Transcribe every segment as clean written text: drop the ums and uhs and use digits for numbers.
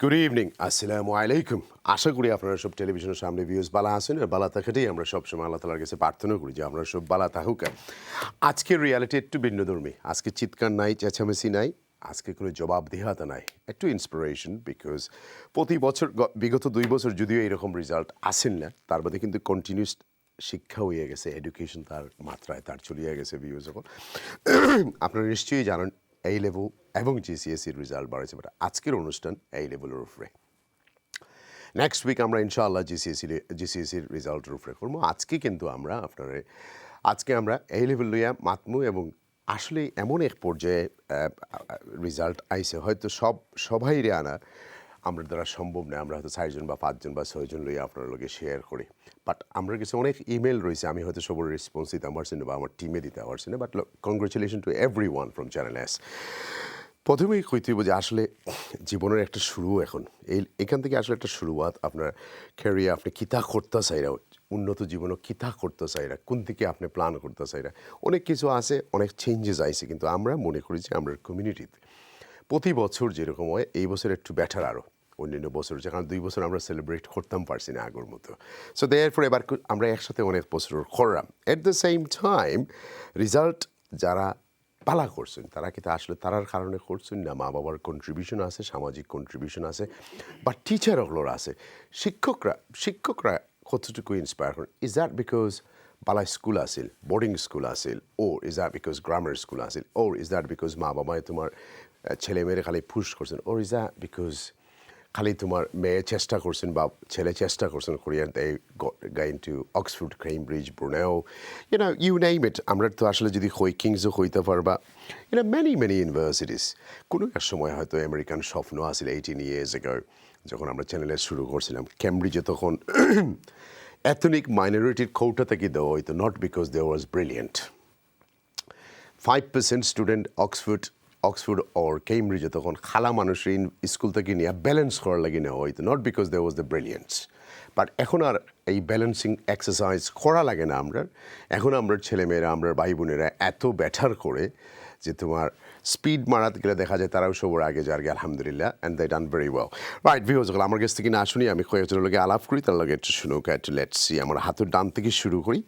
Good evening, আসসালামু আলাইকুম। আশা করি আপনারা সব টেলিভিশনের সামনে ভিউজ বালা আছেন আর বালা থাকাটাই আমরা সবসময় আল্লাহ তালার কাছে প্রার্থনা করি যে আপনারা সব বালা থাকুক। আজকের রিয়ালিটি একটু ভিন্নধর্মী। আজকে চিৎকার নাই, চেঁচামেচি নাই, আজকে কোনো জবাবদিহিতা নাই, একটু ইন্সপিরেশন। বিকজ প্রতি বছর বিগত 2 বছর যদিও এরকম রেজাল্ট আসেন না, তার মধ্যে কিন্তু কন্টিনিউস শিক্ষা হয়ে গেছে, এডুকেশন তার মাত্রায় তার চলিয়ে গেছে ভিউজ। যখন আপনারা নিশ্চয়ই জানেন এই লেভেল এবং জিসিএসির রেজাল্ট বাড়াইছে, বাট আজকের অনুষ্ঠান এই লেভেলের উপরে। নেক্সট উইক আমরা ইনশাআল্লাহ জিসিএসির রেজাল্টের উপরে করবো। আজকে কিন্তু আমরা এই লেভেল লইয়া মাতমু এবং আসলে এমন এক পর্যায়ে রেজাল্ট আইসে হয়তো সবাই আনা আমরা দ্বারা সম্ভব নয়। আমরা হয়তো 4 জন বা 5 জন বা 6 জন লইয়া আপনার লগে শেয়ার করি, বাট আমার কাছে অনেক ইমেল রয়েছে, আমি হয়তো সবার রেসপন্স দিতে পারছি না বা আমার টিমে দিতে পারছি না। But congratulation to every one from channel S. প্রথমেই কইতে হইব যে আসলে জীবনের একটা শুরু এখন এখান থেকে আসলে একটা শুরুয়াত। আপনার ক্যারিয়ার আপনি কিতা করতে চাইরা, উন্নত জীবনও কিতা করতে চাইরা, কোন দিকে আপনি প্ল্যান করতে চাইরা, অনেক কিছু আছে, অনেক চেঞ্জেস আইছে। কিন্তু আমরা মনে করি যে আমরা কমিউনিটিতে প্রতি বছর যেরকম হয় এই বছর একটু বেটার আরও অন্যান্য বছর, যেখানে 2 বছর আমরা সেলিব্রেট করতাম পারছি না আগের মতো। সো দেয়ারফর এবার আমরা একসাথে অনেক বছর করলাম। At the same time result যারা পালা করছেন তারা কিন্তু আসলে তারার কারণে করছেন না, মা বাবার কন্ট্রিবিউশন আছে, সামাজিক কন্ট্রিবিউশন আছে, বা টিচারগুলোর আছে, শিক্ষকরা কতটুকু ইন্সপায়ার করেন। ইজ দ্যাট বিকজ বালা স্কুল আসিল, বোর্ডিং স্কুল আসিল, or is that because grammar school আসিল, ওর ইজ দ্যাট বিকজ মা বাবাই তোমার ছেলে মেয়েরা খালি পুশ করছেন, ওর ইজ দ্যাট বিকজ খালি তোমার মেয়ে চেষ্টা করছেন বা ছেলে চেষ্টা করছেন Korean they gain to Oxford, Cambridge, Brunel, you name it. আমরা তো আসলে যদি কিংসও হইতে পারবা, মেনি ইউনিভার্সিটিস। কোনো এক সময় হয়তো আমেরিকান স্বপ্ন আসলে 18 years ago যখন আমরা চ্যানেলে শুরু করছিলাম। কেমব্রিজে তখন এথনিক মাইনরিটির কোটা থেকে দেওয়া হইতো, not because they was brilliant. 5% student Oxford or কেমব্রিজে তখন খালা মানুষের স্কুল থেকে নিয়ে ব্যালেন্স করার লাগে নেওয়া হইতো, not because they was the brilliance. But এখন আর এই ব্যালেন্সিং এক্সারসাইজ করা লাগে না আমরা। এখন আমরা ছেলেমেয়েরা, আমরা ভাই বোনেরা এত বেটার করে যে তোমার স্পিড মারাতে গেলে দেখা যায় তারাও সবার আগে যার গে, আলহামদুলিল্লাহ, and they done very well. Right views, আমার কাছ থেকে না শুনি, আমি কয়েকজনের লগে আলাপ করি, তার লগে একটু শুনুক, একটু লেটস সি। আমার হাতের ডান থেকে শুরু করি।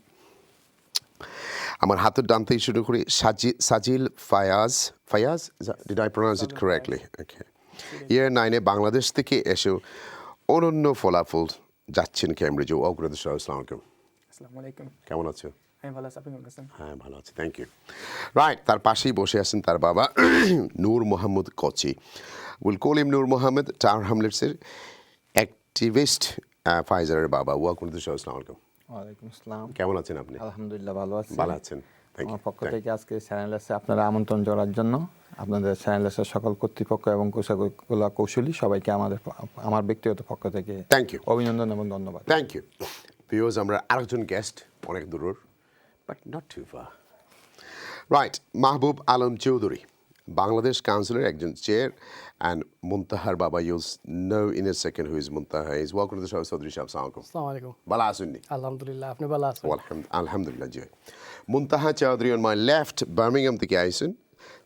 Sajil Fayaz, did I pronounce it correctly? Okay. Year 9-এ বাংলাদেশ থেকে এসেও অনন্য ফলাফল যাচ্ছেন কেমব্রিজে। আসসালামু আলাইকুম। কেমন আছো? হ্যাঁ, ভালো আছি, থ্যাংক ইউ। রাইট, তার পাশেই বসে আছেন তার বাবা নূর মোহাম্মদ কচি। Will call him Noor Mohammad, Tower হ্যামলেটসের অ্যাক্টিভিস্ট, ফাইজারের বাবা। Welcome to the show. আসসালামু আলাইকুম। ওয়ালাইকুম আসসালাম। কেমন আছেন আপনি? আলহামদুলিল্লাহ, ভালো আছি। ভালো আছেন, আমার পক্ষ থেকে আজকে চ্যানেলসে আপনারা আমন্ত্রণ জানার জন্য আপনাদের চ্যানেলসের সকল কর্তৃপক্ষ এবং কৌশলী সবাইকে আমার ব্যক্তিগত পক্ষ থেকে থ্যাংক ইউ, অভিনন্দন এবং ধন্যবাদ। Thank you. ভিউয়ার্স, আমরা আরেকজন গেস্ট, অনেক দূরের, but not too far. Right, Mahbub Alam Chowdhury, Bangladesh কাউন্সিলের একজন চেয়ার, অ্যান্ড মুনতাহার বাবা। You'll know in a second who is Muntaha. Is welcome to the show. Chowdhury সাহেব, আসসালামু আলাইকুম। ভালো আছেন? আলহামদুলিল্লাহ, আপনি ভালো আছেন? আলহামদুলিল্লাহ জি। মুনতাহা Chowdhury on my left, Birmingham থেকে আইছেন,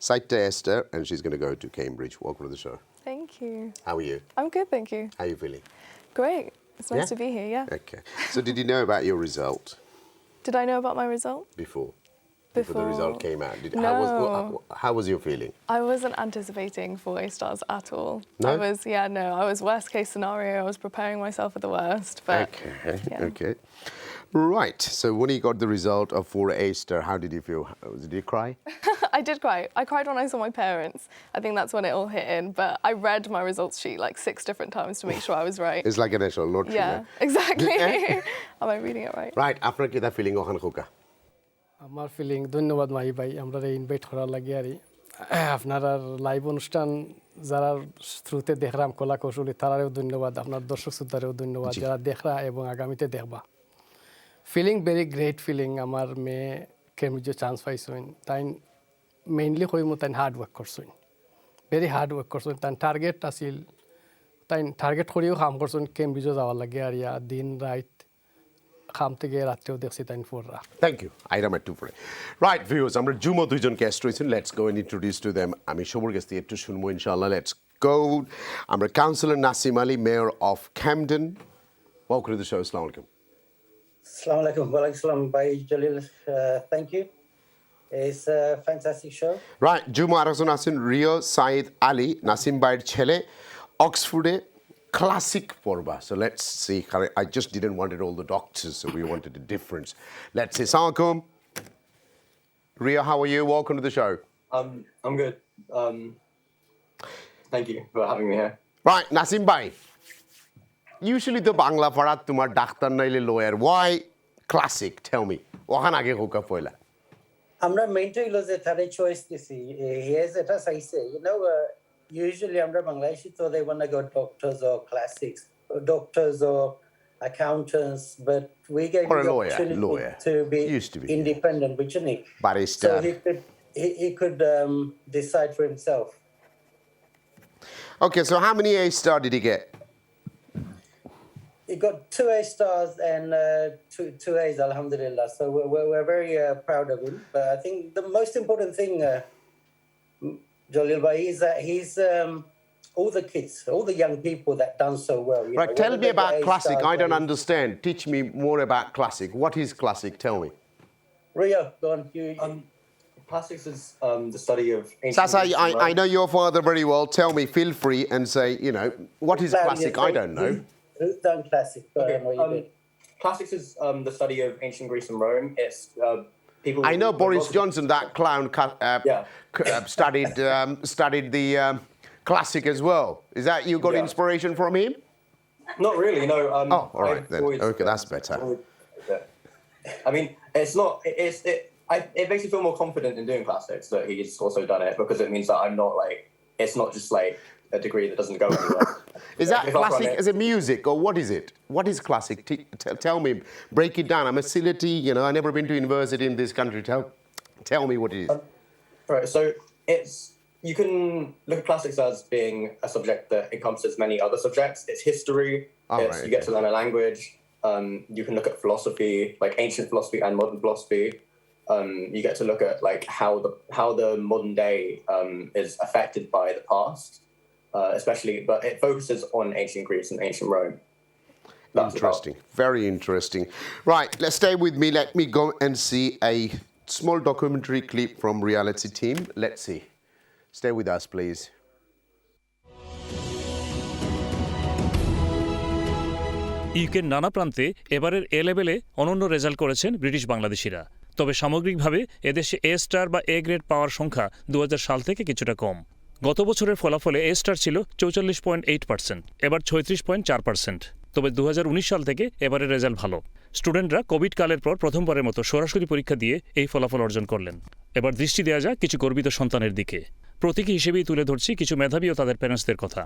Saita Esther, and she's going to go to Cambridge. Welcome to the show. Thank you. How are you? I'm good, thank you. How are you feeling? Great. It's nice to be here, yeah. Okay. So did you know about your result Did I know about my result? before Before the result came out? No. How was your feeling? I wasn't anticipating 4 A stars at all. No? I was worst case scenario. I was preparing myself for the worst. But Okay. Right. So when you got the result of 4 A star, how did you feel? Did you cry? I did cry. I cried when I saw my parents. I think that's when it all hit in. But I read my results sheet like 6 different times to make sure I was right. It's like an actual lottery. Yeah, exactly. Am I reading it right? Right. After that feeling, ওখানে খোকা? আমার feeling, ধন্যবাদ মাহি ভাই আমরা invite করার লাগে। আর আপনার live অনুষ্ঠান যারা থ্রুতে দেখলাম কলা কৌশলী, তারাও ধন্যবাদ, আপনার দর্শক শ্রোতারেও ধন্যবাদ যারা দেখরা এবং আগামীতে দেখবা। Feeling very great feeling. আমার মেয়ে কেমব্রিজে চান্স পাইছেন, তাই মেইনলি কইমু তাই হার্ড ওয়ার্ক করছেন, ভেরি হার্ড ওয়ার্ক করছেন। তাই টার্গেট আছিল, তাই টার্গেট করিও কাম করছেন কেমব্রিজে যাওয়ার লাগে। আর দিন রাত খাম থেকে রাত্রেও দেখছি তাই ফোররা। Thank you. Item at 2 for it. Right, viewers, আমরা জুমো দুইজন গেস্ট রয়েছেন। Let's go and introduce to them. আমি সবার কাছ থেকে একটু শুনবো ইনশাআল্লাহ। Let's Gold. I'm Councillor Nasim Ali, Mayor of Camden. Welcome to the show. Assalamu alaikum. Assalamu alaikum. Wa alaikum salam. Bhai Jalil, thank you. It's a fantastic show. Right, Juma Arazun Asin, Rio Said Ali, Nasim Bhai's Chele, Oxford, classic porba. So let's see. I just didn't want all the doctors, so we wanted a difference. Let's see. Assalamu alaikum. Rio, how are you? Welcome to the show. I'm good. Thank you for having me here. Right, Nasim Bhai. Usually the Bangla Farat tumar doctor naile lawyer. Why classic? Tell me. Ohan age hoka poila. Amra maintain lo je thare choice disi. Yes, eta saise. Usually amra Bangladeshi, so they want to go doctors or classics, doctors or accountants, but we gave Or a the lawyer, opportunity to be Used to be, independent, which is Barrister. so he could decide for himself. Okay, so how many A star did he get? He got 2 A stars and two A's, alhamdulillah. So we're very proud of him. But I think the most important thing, Jalil Bhai, is that he's all the kids, all the young people that done so well. Right, tell me about classic. I don't understand. Teach me more about classic. What is classic? Tell me. Rio, go on. Classics is the study of ancient Sasa, Greece and I Rome. know your father very well. Tell me, feel free and say, what is classic? I don't know. Who's done classic? Go on, what you did. Classics is the study of ancient Greece and Rome. It's people. I know Boris Johnson, that clown, studied the classic as well. Is that you got Yeah. inspiration from him? Not really, no. Oh, all right then. Okay, that's better. I mean, it's not. It makes me feel more confident in doing classics that he's also done it, because it means that I'm not like. It's not just like a degree that doesn't go anywhere. Is that classic as a music, or what is it? What is classic? Tell me, break it down. I'm a Sylheti, I've never been to university in this country. Tell me what it is. Right, so you can look at classics as being a subject that encompasses many other subjects. It's history. You get to learn a language. You can look at philosophy, like ancient philosophy and modern philosophy. You get to look at like how the modern day is affected by the past. Especially, but it focuses on ancient Greece and ancient Rome. That's Interesting, very interesting. Right, let's stay with me. Let me go and see a small documentary clip from reality team. Let's see. Stay with us, please. ইউকের নানা প্রান্তে এবারের এ লেভেলে অনন্য result করেছেন British বাংলাদেশিরা। তবে সামগ্রিকভাবে এদেশে এ স্টার বা এ গ্রেড পাওয়ার সংখ্যা 2000 সাল থেকে কিছুটা কম। গত বছরের ফলাফলে এ স্টার ছিল 44.8%, এবার 36.4%। তবে 2019 সাল থেকে এবারের রেজাল্ট ভালো। স্টুডেন্টরা কোভিড কালের পর প্রথমবারের মতো সরাসরি পরীক্ষা দিয়ে এই ফলাফল অর্জন করলেন। এবার দৃষ্টি দেওয়া যাক কিছু গর্বিত সন্তানের দিকে। প্রতীকী হিসেবেই তুলে ধরছি কিছু মেধাবী ও তাদের প্যারেন্টসদের কথা।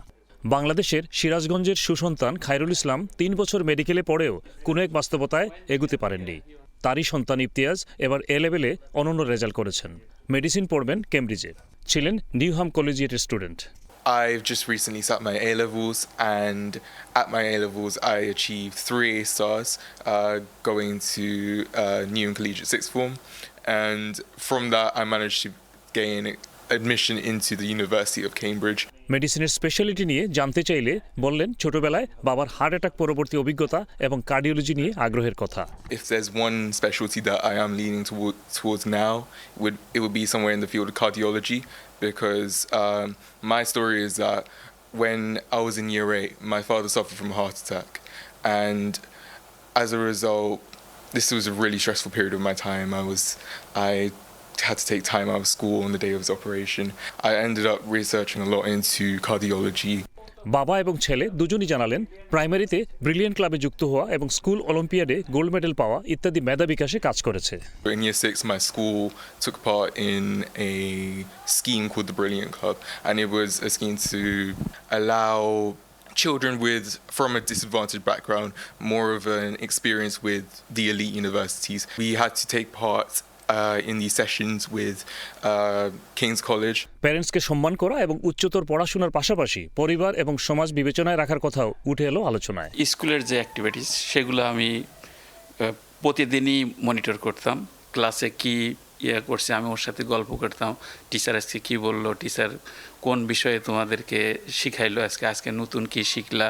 বাংলাদেশের সিরাজগঞ্জের সুসন্তান খায়রুল ইসলাম 3 বছর মেডিকেলে পড়েও কোনো এক বাস্তবতায় এগুতে পারেননি। তারই সন্তান ইমতিয়াজ এবার এ লেভেলে অনন্য রেজাল্ট করেছেন। মেডিসিন পড়বেন কেমব্রিজে। ছিলেন নিউহাম কলেজিয়েটের student. I've just recently sat my A-levels, and at my A-levels I achieved 3 A stars going to New and Collegiate Sixth Form, and from that I managed to gain admission into the University of Cambridge. মেডিসিনের speciality নিয়ে জানতে চাইলে বললেন ছোটবেলায় বাবার heart attack পরবর্তী অভিজ্ঞতা এবং কার্ডিওলজি নিয়ে আগ্রহের কথা। If there's one specialty that I am leaning towards now, it would be somewhere in the field of cardiology, because my story is that when I was in year 8, my father suffered from a heart attack, and as a result, this was a really stressful period of my time. I had to take time out of school on the day of his operation. I ended up researching a lot into cardiology. বাবা এবং ছেলে দুজনই জানালেন প্রাইমারিতে brilliant ক্লাবে যুক্ত হওয়া এবং স্কুল অলিম্পিয়াডে গোল্ড মেডেল পাওয়া ইত্যাদি মেধা বিকাশে কাজ করেছে। In year 6, my school took part in a scheme called the Brilliant Club, and it was a scheme to allow children from a disadvantaged background more of an experience with the elite universities. We had to take part in these sessions with King's College. প্যারেন্টসকে সম্মান করা এবং উচ্চতর পড়াশোনার পাশাপাশি পরিবার এবং সমাজ বিবেচনায় রাখার কথাও উঠে এলো আলোচনায়। স্কুলের যে অ্যাক্টিভিটিস সেগুলো আমি প্রতিদিনই মনিটর করতাম। ক্লাসে কি করছি, আমি ওর সাথে গল্প করতাম, টিচার আজকে কী বললো, টিচার কোন বিষয়ে তোমাদেরকে শিখাইলো, আজকে নতুন কী শিখলা।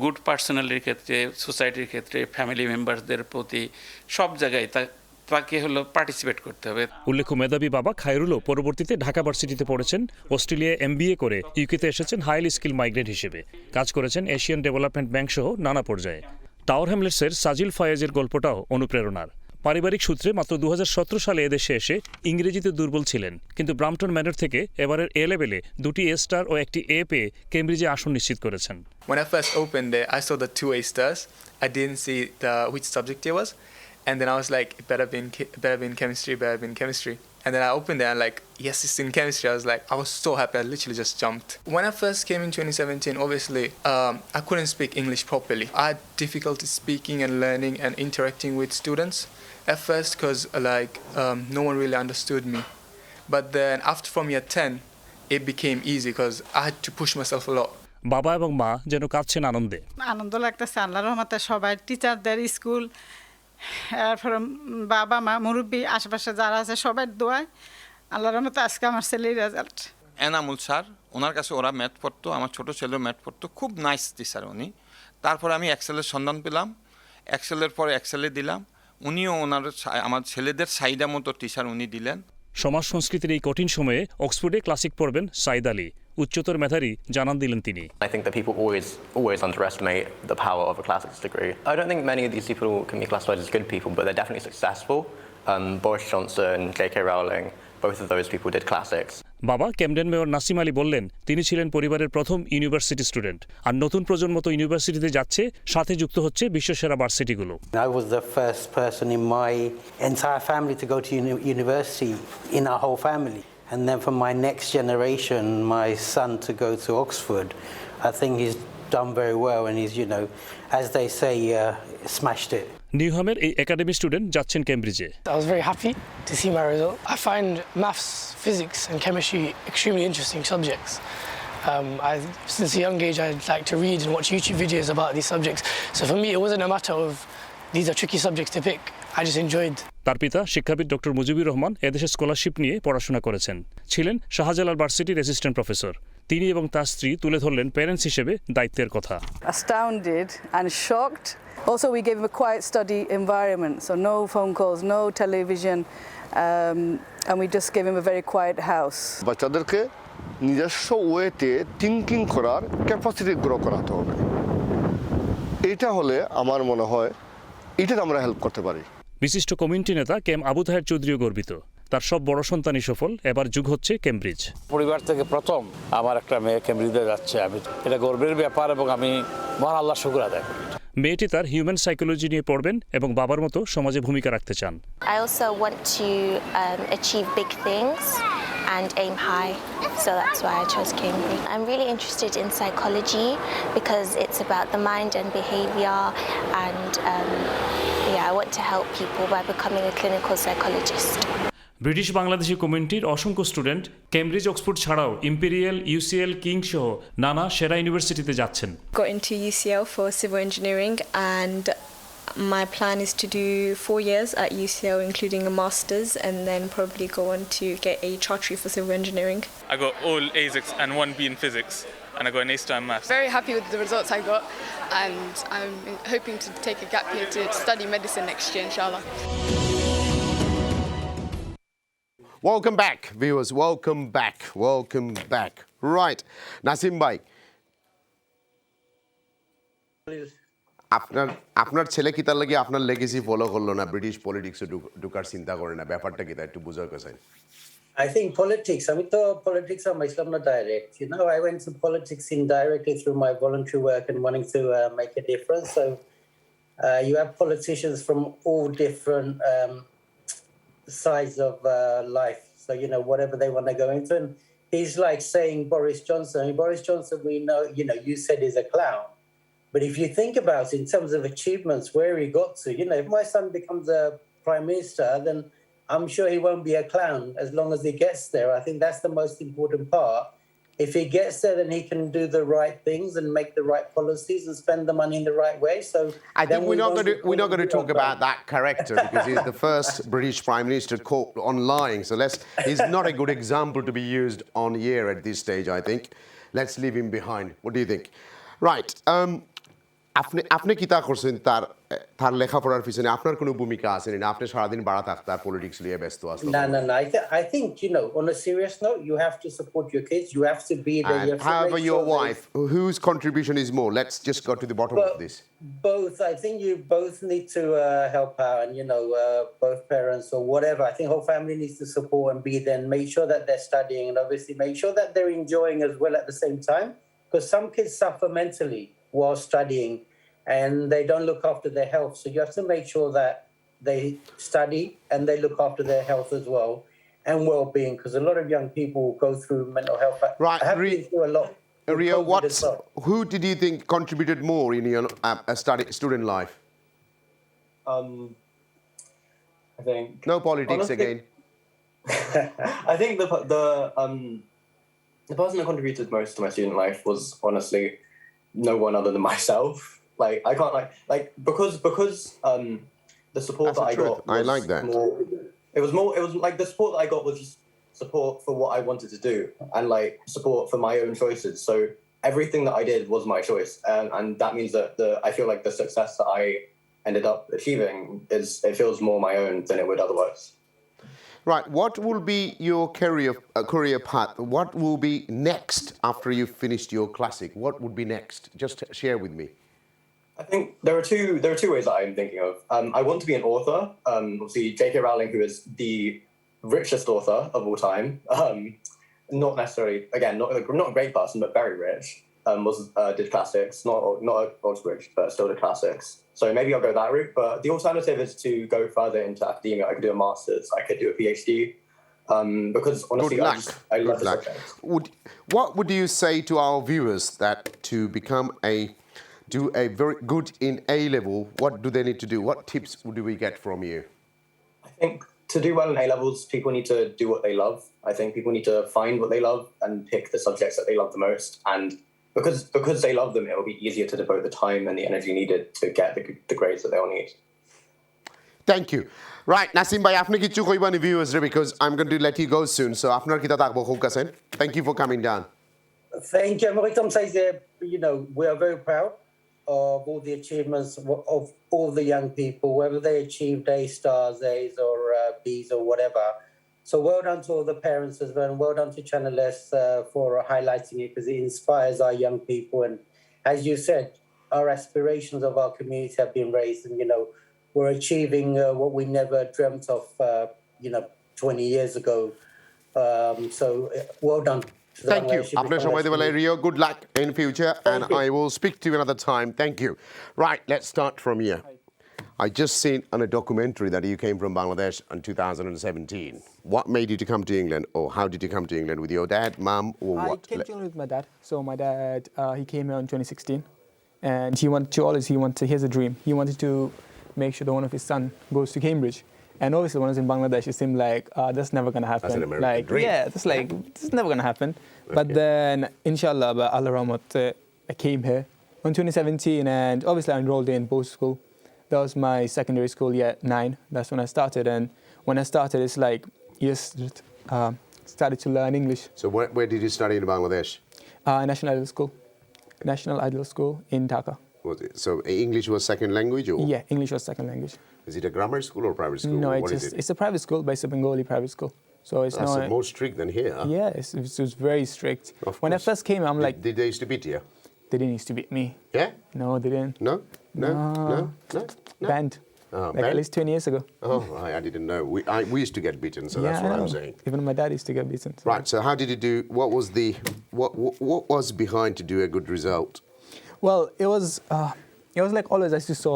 গুড পার্সোনালিটির ক্ষেত্রে, সোসাইটির ক্ষেত্রে, ফ্যামিলি মেম্বারসদের প্রতি সব জায়গায় তাকে হলো পার্টিসিপেট করতে হবে। উল্লেখ্য মেধাবী বাবা খায়রুলও পরবর্তীতে ঢাকা ভার্সিটিতে পড়েছেন, অস্ট্রেলিয়ায় MBA করে ইউকেতে এসেছেন হাইলি স্কিল মাইগ্রেন্ট হিসেবে। কাজ করেছেন এশিয়ান ডেভেলপমেন্ট ব্যাংক সহ নানা পর্যায়ে। টাওয়ার হ্যামলেটসের সাজিল ফায়েজের গল্পটাও অনুপ্রেরণার। পারিবারিক সূত্রে মাত্র 2017 সালে এদেশে এসে ইংরেজিতে দুর্বল ছিলেন, কিন্তু ব্রাম্পটন ম্যানর থেকে এবারের A লেভেলে 2টি A স্টার ও একটি A পেয়ে কেমব্রিজে আসন নিশ্চিত করেছেন। When I first opened it, I saw the 2 A stars. I didn't see which subject it was, and then I was like, it better be in chemistry. And then I opened it and like, yes, it's in chemistry. I was so happy. I literally just jumped. When I first came in 2017, obviously, I couldn't speak English properly. I had difficulty speaking and learning and interacting with students at first because no one really understood me. But then after from year 10, it became easy because I had to push myself a lot. বাবা এবং মা যেন কাঁদছেন আনন্দে। আনন্দ লাগতেছে, আল্লাহর রহমতে সবাই, টিচারদের, স্কুল, এরপর বাবা মা, মুরব্বী, আশেপাশে যারা আছে সবাই দোয়ায় আল্লাহর রহমতে আজকে আমার ছেলের রেজাল্ট। এনামুল স্যার, ওনার কাছে ওরা ম্যাথ পড়তো, আমার ছোটো ছেলেও ম্যাথ পড়তো, খুব নাইস টিচার উনি। তারপরে আমি এক্সেলের সন্ধান পেলাম, এক্সেলের পরে এক্সেলে দিলাম, উনিও আমার ছেলেদের চাহিদা মতো টিচার উনি দিলেন। সমাজ সংস্কৃতির এই কঠিন সময়ে অক্সফোর্ডে ক্লাসিক পড়বেন সাইদ আলী, উচ্চতর মেধারী জানান দিলেন তিনি। I think that people always underestimate the power of a classics degree. I don't think many of these people can be classified as good people, but they're definitely successful. Boris Johnson, J.K. Rowling, both of those people did classics. বাবা Camden mayor Nasim Ali বললেন, তিনি ছিলেন পরিবারের প্রথম university student, আর নতুন প্রজন্ম তো ইউনিভার্সিটিতে যাচ্ছে, সাথে যুক্ত হচ্ছে বিশ্বসেরা ভার্সিটিগুলো। I was the first person in my entire family to go to university, in our whole family. And then for my next generation, my son to go to Oxford, I think he's done very well and he's, as they say, smashed it. নিউহামের এই academy student যাচ্ছেন কেমব্রিজে। I was very happy to see my result. I find maths, physics and chemistry extremely interesting subjects. Since a young age, I'd like to read and watch YouTube videos about these subjects. So for me, it wasn't a matter of these are tricky subjects to pick. I just enjoyed. তার পিতা শিক্ষাবিদ doctor Mujibur Rahman এদেশে scholarship নিয়ে পড়াশোনা করেছেন, ছিলেন শাহজালাল ভার্সিটির assistant professor. তিনি এবং তার স্ত্রী তুলে ধরলেন প্যারেন্টস হিসেবে দায়িত্বের কথা। Astounded and shocked. Also, we gave him a quiet study environment, so no phone calls, no television, and we just gave him a very quiet house. বাচ্চাদেরকে নিজস্ব ওয়েতে থিঙ্কিং করার ক্যাপাসিটি গ্রো করাতে হবে। এটা হলে আমার মনে হয় এটা আমরা হেল্প করতে পারি। বিশিষ্ট কমিউনিটি নেতা কেম আবু তাহের চৌধুরীও গর্বিত, তার সব বড় সন্তানই সফল, এবার যুগ হচ্ছে কেমব্রিজ। পরিবার থেকে প্রথম আমার একটা মেয়ে কেমব্রিজে যাচ্ছে, এটা গর্বের ব্যাপার এবং আমি মহান আল্লাহর শুকর আদায় করি। মেয়েটি তার হিউম্যান সাইকোলজি নিয়ে পড়বেন এবং বাবার মতো সমাজে ভূমিকা রাখতে চান। I also want to achieve big things and aim high, so that's why I chose Cambridge. I'm really interested in psychology because it's about the mind and behavior, and I want to help people by becoming a clinical psychologist. British Bangladeshi কমিউনিটির অসংখ্য student Cambridge, Oxford ছাড়াও imperial, UCL, king সহ নানা সেরা ইউনিভার্সিটিতে যাচ্ছেন। Got into UCL for civil engineering, and my plan is to do 4 years at UCL, including a master's, and then probably go on to get a chartery for civil engineering. I got all A's and 1 B in physics, and I got an A star in maths. Very happy with the results I got, and I'm hoping to take a gap year to study medicine next year, inshallah. Welcome back, viewers. Welcome back. Right, Nasim ভাই, আপনার ছেলে কি তার লাগে আপনার legacy follow করলো না, British পলিটিক্সে ঢুকার চিন্তা করে না, ব্যাপারটা কি তা একটু বুঝার কথা। I think politics, politics are my not direct. I went to politics indirectly through my voluntary work and wanting to make a difference. So you have politicians from all different sides of life. So, whatever they want to go into. And he's like saying Boris Johnson. I mean, Boris Johnson, we know, you said is a clown. But if you think about it in terms of achievements, where he got to, if my son becomes a prime minister, then I'm sure he won't be a clown as long as he gets there. I think that's the most important part. if he gets there, then he can do the right things and make the right policies and spend the money in the right way. So I think we're not going to talk about that character because he's the first British Prime Minister caught on lying. So he's not a good example to be used on air at this stage, I think. Let's leave him behind. What do you think? Right. আপনি কি তা করছেন তার লেখাপড়ার পিছনে আপনার কোনো ভূমিকা আছে না আপনি সারাদিন বাড়া থাকতা পলিটিক্স নিয়ে ব্যস্ত আছেন No. I think, on a serious note, you have to support your kids. You have to be there. And how about your wife? Whose contribution is more? Let's just go to the bottom of this. Both. I think you both need to help out, and both parents or whatever. I think whole family needs to support and be there and make sure that they're studying, and obviously make sure that they're enjoying as well at the same time. Because some kids suffer mentally while studying, and they don't look after their health. So you have to make sure that they study and they look after their health as well and well-being, because a lot of young people go through mental health. Right. I have been through a lot. Rio, who did you think contributed more in your student life? I think no politics honestly, again. I think the person that contributed most to my student life was honestly no one other than myself. Like I can't because the support that I got was I like that. It was like the support that I got was just support for what I wanted to do and like support for my own choices. So everything that I did was my choice, and that means that I feel like the success that I ended up achieving it feels more my own than it would otherwise. Right. What will be your career path? What will be next after you've finished your classic? What would be next? Just share with me. I think there are two ways that I'm thinking of. I want to be an author. Obviously, J.K. Rowling, who is the richest author of all time, not necessarily, again, not a great person, but very rich, did classics, not Oxbridge, but still did classics. So maybe I'll go that route. But the alternative is to go further into academia. I could do a master's. I could do a PhD. Because honestly, I love the subject. What would you say to our viewers that to become do a very good in A-level, what do they need to do? What tips do we get from you? I think to do well in A-levels, people need to do what they love. I think people need to find what they love and pick the subjects that they love the most. And because they love them, it will be easier to devote the time and the energy needed to get the grades that they'll need. Thank you. Right, Nasim bhai, apni kichu koibani viewers because I'm going to let you go soon. So apnar kita takbo khukasen. Thank you for coming down. Thank you. Maritam says we are very proud of all the achievements of all the young people, whether they achieved A stars, A's or B's or whatever. So well done to all the parents as well, and well done to Channel S for highlighting it, because it inspires our young people. And as you said, our aspirations of our community have been raised, and we're achieving what we never dreamt of 20 years ago. So well done. Thank you. Apnar সময় দেওয়ার জন্য Rio, good luck in future, and I will speak to you another time. Thank you. Right, let's start from here. I just seen on a documentary that you came from Bangladesh in 2017. What made you to come to England, or how did you come to England? With your dad, mum, or what? I came to England with my dad. So my dad, he came here in 2016, and he has a dream. He wanted to make sure that one of his son goes to Cambridge. And obviously, when I was in Bangladesh, it seemed like that's never going to happen. That's an American dream. Yeah, this is never going to happen. Okay. But then, inshallah, by Allah Rahmat, I came here in 2017, and obviously I enrolled in both school. That was my secondary school, 9. That's when I started. And when I started, it's like, started to learn English. So where did you study in Bangladesh? National Idol School in Dhaka. Was it? So English was second language? Or? Yeah, English was second language. Is it a grammar school or private school? No, it's a private school, but it's a Bengali private school. So it's more strict than here. Yeah, it was very strict. When I first came, I'm like... Did they used to beat you? They didn't used to beat me. Yeah? No, they didn't. No? Banned. At least 20 years ago. Oh, I didn't know. We used to get beaten, so that's what I'm saying. Even my dad used to get beaten. So. Right, so how did you do... What was behind to do a good result? Well, it was like always I just saw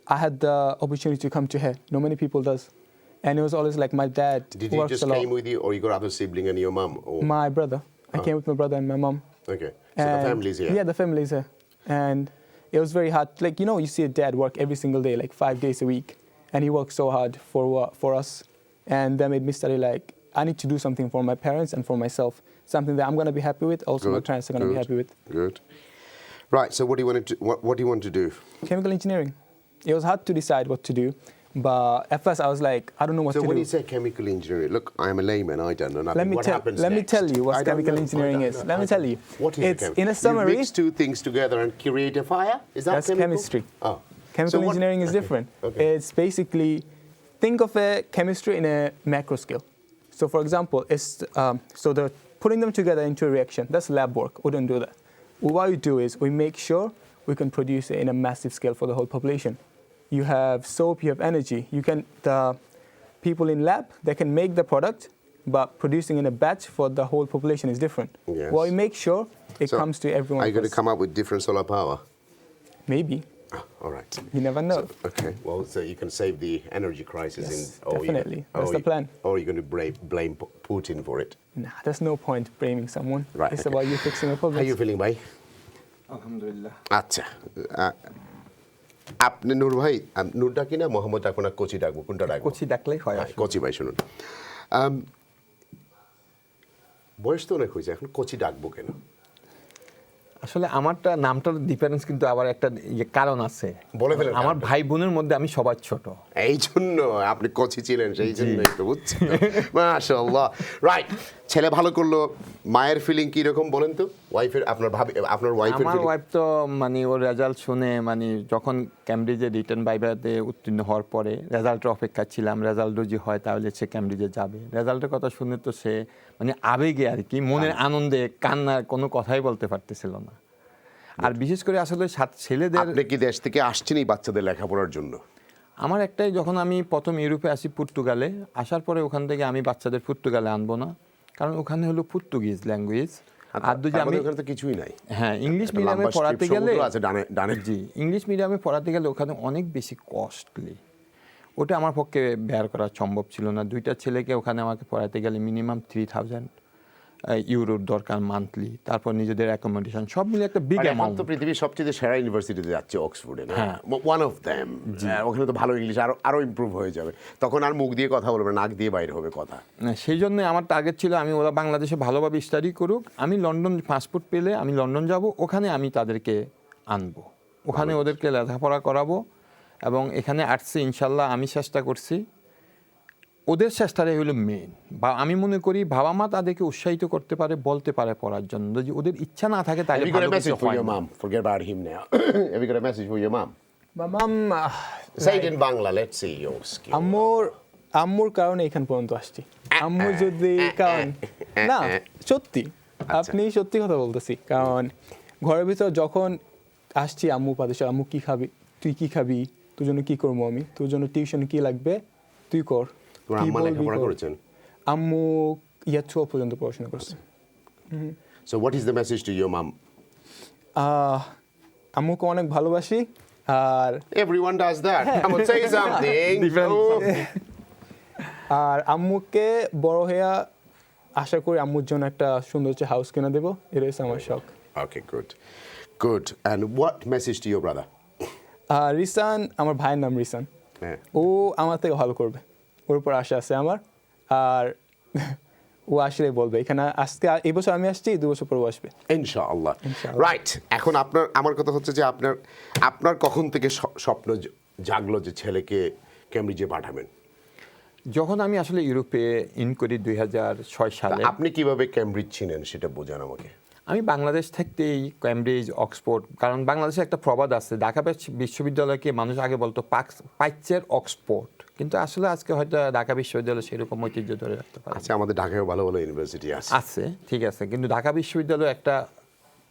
I had the opportunity to come to here. Not many people does. And it was always like my dad Did you just came with you, or you got other sibling and your mum? Or? My brother. I came with my brother and my mum. Okay. So the family's here? Yeah, the family's here. And it was very hard. Like, you see a dad work every single day, like 5 days a week. And he worked so hard for us. And that made me study, I need to do something for my parents and for myself. something that I'm going to be happy with. Also, my clients are going to be happy with. Good. Right. So, what do you want to do? Chemical engineering. It was hard to decide what to do, but at first I was like, I don't know what to do. So, when you say chemical engineering, look, I'm a layman. I don't know nothing. What happens Let me next? tell you what chemical engineering is. Let me tell you. What is it's in a summary. You mix two things together and create a fire. Is that That's chemical? chemistry. Oh. Chemical engineering is different. Okay. It's basically, think of a chemistry in a macro scale. So for example, it's so the putting them together into a reaction. That's lab work. We don't do that. What we do is we make sure we can produce it in a massive scale for the whole population. You have soap, you have energy. The people in lab, they can make the product, but producing in a batch for the whole population is different. Yes. Well, we make sure it comes to everyone. Are you going to come up with different solar power? Maybe. All right. You never know. So, okay. Well, so you can save the energy crisis. Yes, definitely. That's the plan. Or you're going to blame Putin for it. Nah, there's no point blaming someone. Right. It's about you fixing a problem. How are you feeling, bhai? আলহামদুলিল্লাহ। আচ্ছা, আপনি নূর ভাই, নূর ডাকি না মোহাম্মদ ডাকবো না কোচি ডাকবো, কোনটা ডাকবো? কোচি ডাকলেই হয়। কোচি ভাই শুনুন, বয়স তো অনেক হয়েছে, এখন কোচি ডাকবো কেন? আসলে আমারটা নামটার ডিফারেন্স কিন্তু আবার একটা কারণ আছে। বলে ফেলেন। আমার ভাই বোনের মধ্যে আমি সবার ছোট, এই জন্য আপনি কোচি ছিলেন, সেই জন্যই তো বুঝছি। মাশাআল্লাহ। রাইট, ছেলে ভালো করলো, মায়ের ফিলিং কি রকম বলেন তো? ওয়াইফের, আপনার ওয়াইফের? আমার ওয়াইফ তো মানে ওর রেজাল্ট শুনে, মানে যখন ক্যামব্রিজে রিটার্ন বাইবাতে উত্তীর্ণ হওয়ার পরে রেজাল্টের অপেক্ষা ছিলাম, রেজাল্ট যদি হয় তাহলে সে ক্যামব্রিজে যাবে। রেজাল্টের কথা শুনে তো সে মানে আবেগে আর কি, মনের আনন্দে কান্নার কোনো কথাই বলতে পারতেছিল না। আর বিশেষ করে আসলে ছেলেদের, আপনি কি দেশ থেকে আসছেন এই বাচ্চাদের লেখাপড়ার জন্য? আমার একটাই, যখন আমি প্রথম ইউরোপে আসি পর্তুগালে, আসার পরে ওখান থেকে আমি বাচ্চাদের পর্তুগালে আনবো না, কারণ ওখানে হলো পর্তুগিজ ল্যাঙ্গুয়েজ। আর যদি আমি ওখানে তো কিছুই নাই। হ্যাঁ, ইংলিশ মিডিয়ামে পড়াতে গেলে, জি, ইংলিশ মিডিয়ামে পড়াতে গেলে ওখানে অনেক বেশি কস্টলি। ওটা আমার পক্ষে বের করা সম্ভব ছিল না। দুইটা ছেলেকে ওখানে আমাকে পড়াতে গেলে মিনিমাম 3000 ইউরোর দরকার মান্থলি, তারপর নিজেদের অ্যাকোমোডেশন সব মিলে একটা বিগ অ্যামাউন্ট। তো পৃথিবীর সবচেয়ে সেরা ইউনিভার্সিটিতে যাচ্ছে অক্সফোর্ডে, হ্যাঁ, ওয়ান অফ দেম। ওখানে তো ভালো ইংলিশ আরো ইমপ্রুভ হয়ে যাবে, তখন আর মুখ দিয়ে কথা বলবে, নাক দিয়ে বাইরে হবে কথা। সেই জন্য আমার টার্গেট ছিল আমি ওরা বাংলাদেশে ভালোভাবে স্টাডি করুক, আমি লন্ডন পাসপোর্ট পেলে আমি লন্ডন যাব, ওখানে আমি তাদেরকে আনবো, ওখানে ওদেরকে লেখাপড়া করাবো। এবং এখানে আসছে ইনশাল্লাহ, আমি চেষ্টা করছি, ওদের চেষ্টাটাই হলো মেন। বা আমি মনে করি বাবা মা তাদেরকে উৎসাহিত করতে পারে, বলতে পারে পড়ার জন্য। যদি ওদের ইচ্ছা না থাকে তাহলে Have you got a message for your mom? Forget about him now. Have you got a message for your mom? My mom, say it in Bangla. Let's see your skill. আম্মুর কারণে এখান পর্যন্ত আসছি। আম্মু যদি কারণ না, সত্যি আপনি সত্যি কথা বলতেছি, কারণ ঘরের ভিতর যখন আসছি আম্মু পাশে, আম্মু কি খাবি, তুই কি খাবি, তোর জন্য কি করবো আমি, তোর জন্য টিউশন কি লাগবে তুই কর। আম্মু ইয়ার 12 পর্যন্ত পড়াশোনা করছে। So what is the message to your mom? আম্মুকে অনেক ভালোবাসি। আর everyone does that. Come on, say something. আর আম্মুকে বড় হয়ে আশা করি আম্মুর জন্য একটা সুন্দর হাউস কিনে দেবো, এটাই আমার শখ। Okay, good. And what message to your brother? রিসান, আমার ভাইয়ের নাম রিসান, ও আমার থেকে ভালো করবে, ওর উপর আশা আছে আমার। আর ও আসলে বলবে, এখানে আজকে এই বছর আমি আসছি, 2 বছর পর ও আসবে ইনশাআল্লাহ। রাইট, এখন আমার কথা হচ্ছে যে আপনার কখন থেকে স্বপ্ন জাগলো যে ছেলেকে ক্যামব্রিজে পাঠাবেন? যখন আমি আসলে ইউরোপে ইন করি 2006 সালে। আপনি কিভাবে ক্যামব্রিজ চিনেন সেটা বোঝান আমাকে। আমি বাংলাদেশ থাকতেই ক্যামব্রিজ, অক্সফোর্ড, কারণ বাংলাদেশে একটা প্রবাদ আছে, ঢাকা বিশ্ববিদ্যালয়কে মানুষ আগে বলতো পাইচের অক্সফোর্ড, কিন্তু আসলে আজকে হয়তো ঢাকা বিশ্ববিদ্যালয় সেরকম ঐতিহ্য ধরে রাখতে পারে। আচ্ছা, আমাদের ঢাকায় ভালো ভালো ইউনিভার্সিটি আছে, ঠিক আছে, কিন্তু ঢাকা বিশ্ববিদ্যালয় একটা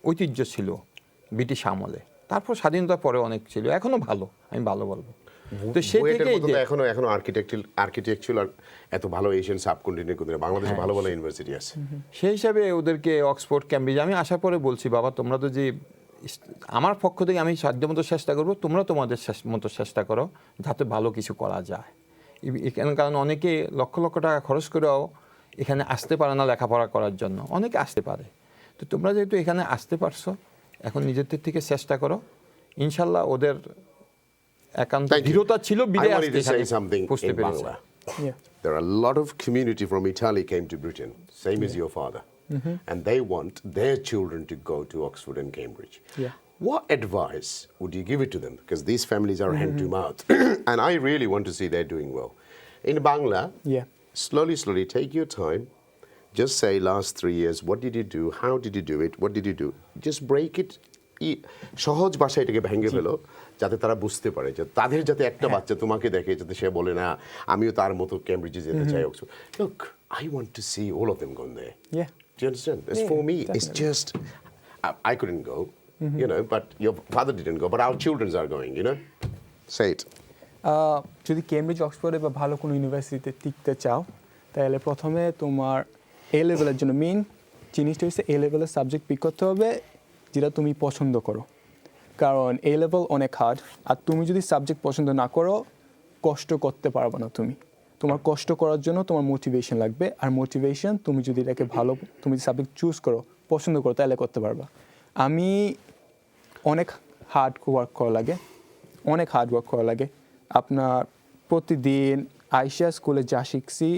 ঐতিহ্য ছিল ব্রিটিশ আমলে, তারপর স্বাধীনতার পরে অনেক ছিল, এখনো ভালো, আমি ভালো বলবো। তো সেই থেকে এখনো আর্কিটেকচার এত ভালো এশিয়ান সাবকন্টিনেন্ট কোথায়, বাংলাদেশে ভালো ভালো ইউনিভার্সিটি আছে। সেই হিসাবে ওদেরকে অক্সফোর্ড, ক্যামব্রিজ আমি আসার পরে বলছি, বাবা তোমরা তো যে, আমার পক্ষ থেকে আমি সাধ্যমতো চেষ্টা করবো, তোমরা তোমাদের মতো চেষ্টা করো যাতে ভালো কিছু করা যায়। কারণ অনেকে লক্ষ লক্ষ টাকা খরচ করেও এখানে আসতে পারে না লেখাপড়া করার জন্য, অনেকে আসতে পারে। তো তোমরা যেহেতু এখানে আসতে পারছো, এখন নিজেদের থেকে চেষ্টা করো, ইনশাল্লাহ ওদের একান্ত দৃঢ়তা ছিল বিদায় আসতে বুঝতে পেরেছি। There are a lot of community from Italy came to Britain, same as your father. and they want their children to go to Oxford and Cambridge. Yeah. What advice would you give it to them? Because these families are hand to mouth, and I really want to see they're doing well. In Bangla, Yeah. slowly take your time. Just say last 3 years, what did you do? How did you do it? What did you do? Just break it. সহজ ভাষায় এটাকে ভেঙে ফেলো যাতে তারা বুঝতে পারে যে তাদের যাতে একটা বাচ্চা তোমাকে দেখে যাতে সে বলে না আমিও তার মতো ক্যামব্রিজে যেতে চাই Oxford look I want to see all of them going there Yeah. do you understand it's for me definitely. it's just I couldn't go you know but your father didn't go but our children are going you know say it যদি Cambridge অক্সফোর্ডে বা ভালো কোনো ইউনিভার্সিটিতে টিকতে চাও তাহলে প্রথমে তোমার এ লেভেলের জন্য মেইন জিনিসটা হচ্ছে এ লেভেলের সাবজেক্ট পিক করতে হবে যেটা তুমি পছন্দ করো কারণ এ লেভেল অনেক হার্ড আর তুমি যদি সাবজেক্ট পছন্দ না করো কষ্ট করতে পারবে না তুমি তোমার কষ্ট করার জন্য তোমার মোটিভেশন লাগবে আর মোটিভেশন তুমি যদি এটাকে ভালো তুমি যদি সাবজেক্ট চুজ করো পছন্দ করো তাহলে করতে পারবা আমি অনেক হার্ড ওয়ার্ক করা লাগে আপনার প্রতিদিন আইসা স্কুলে যা শিখছি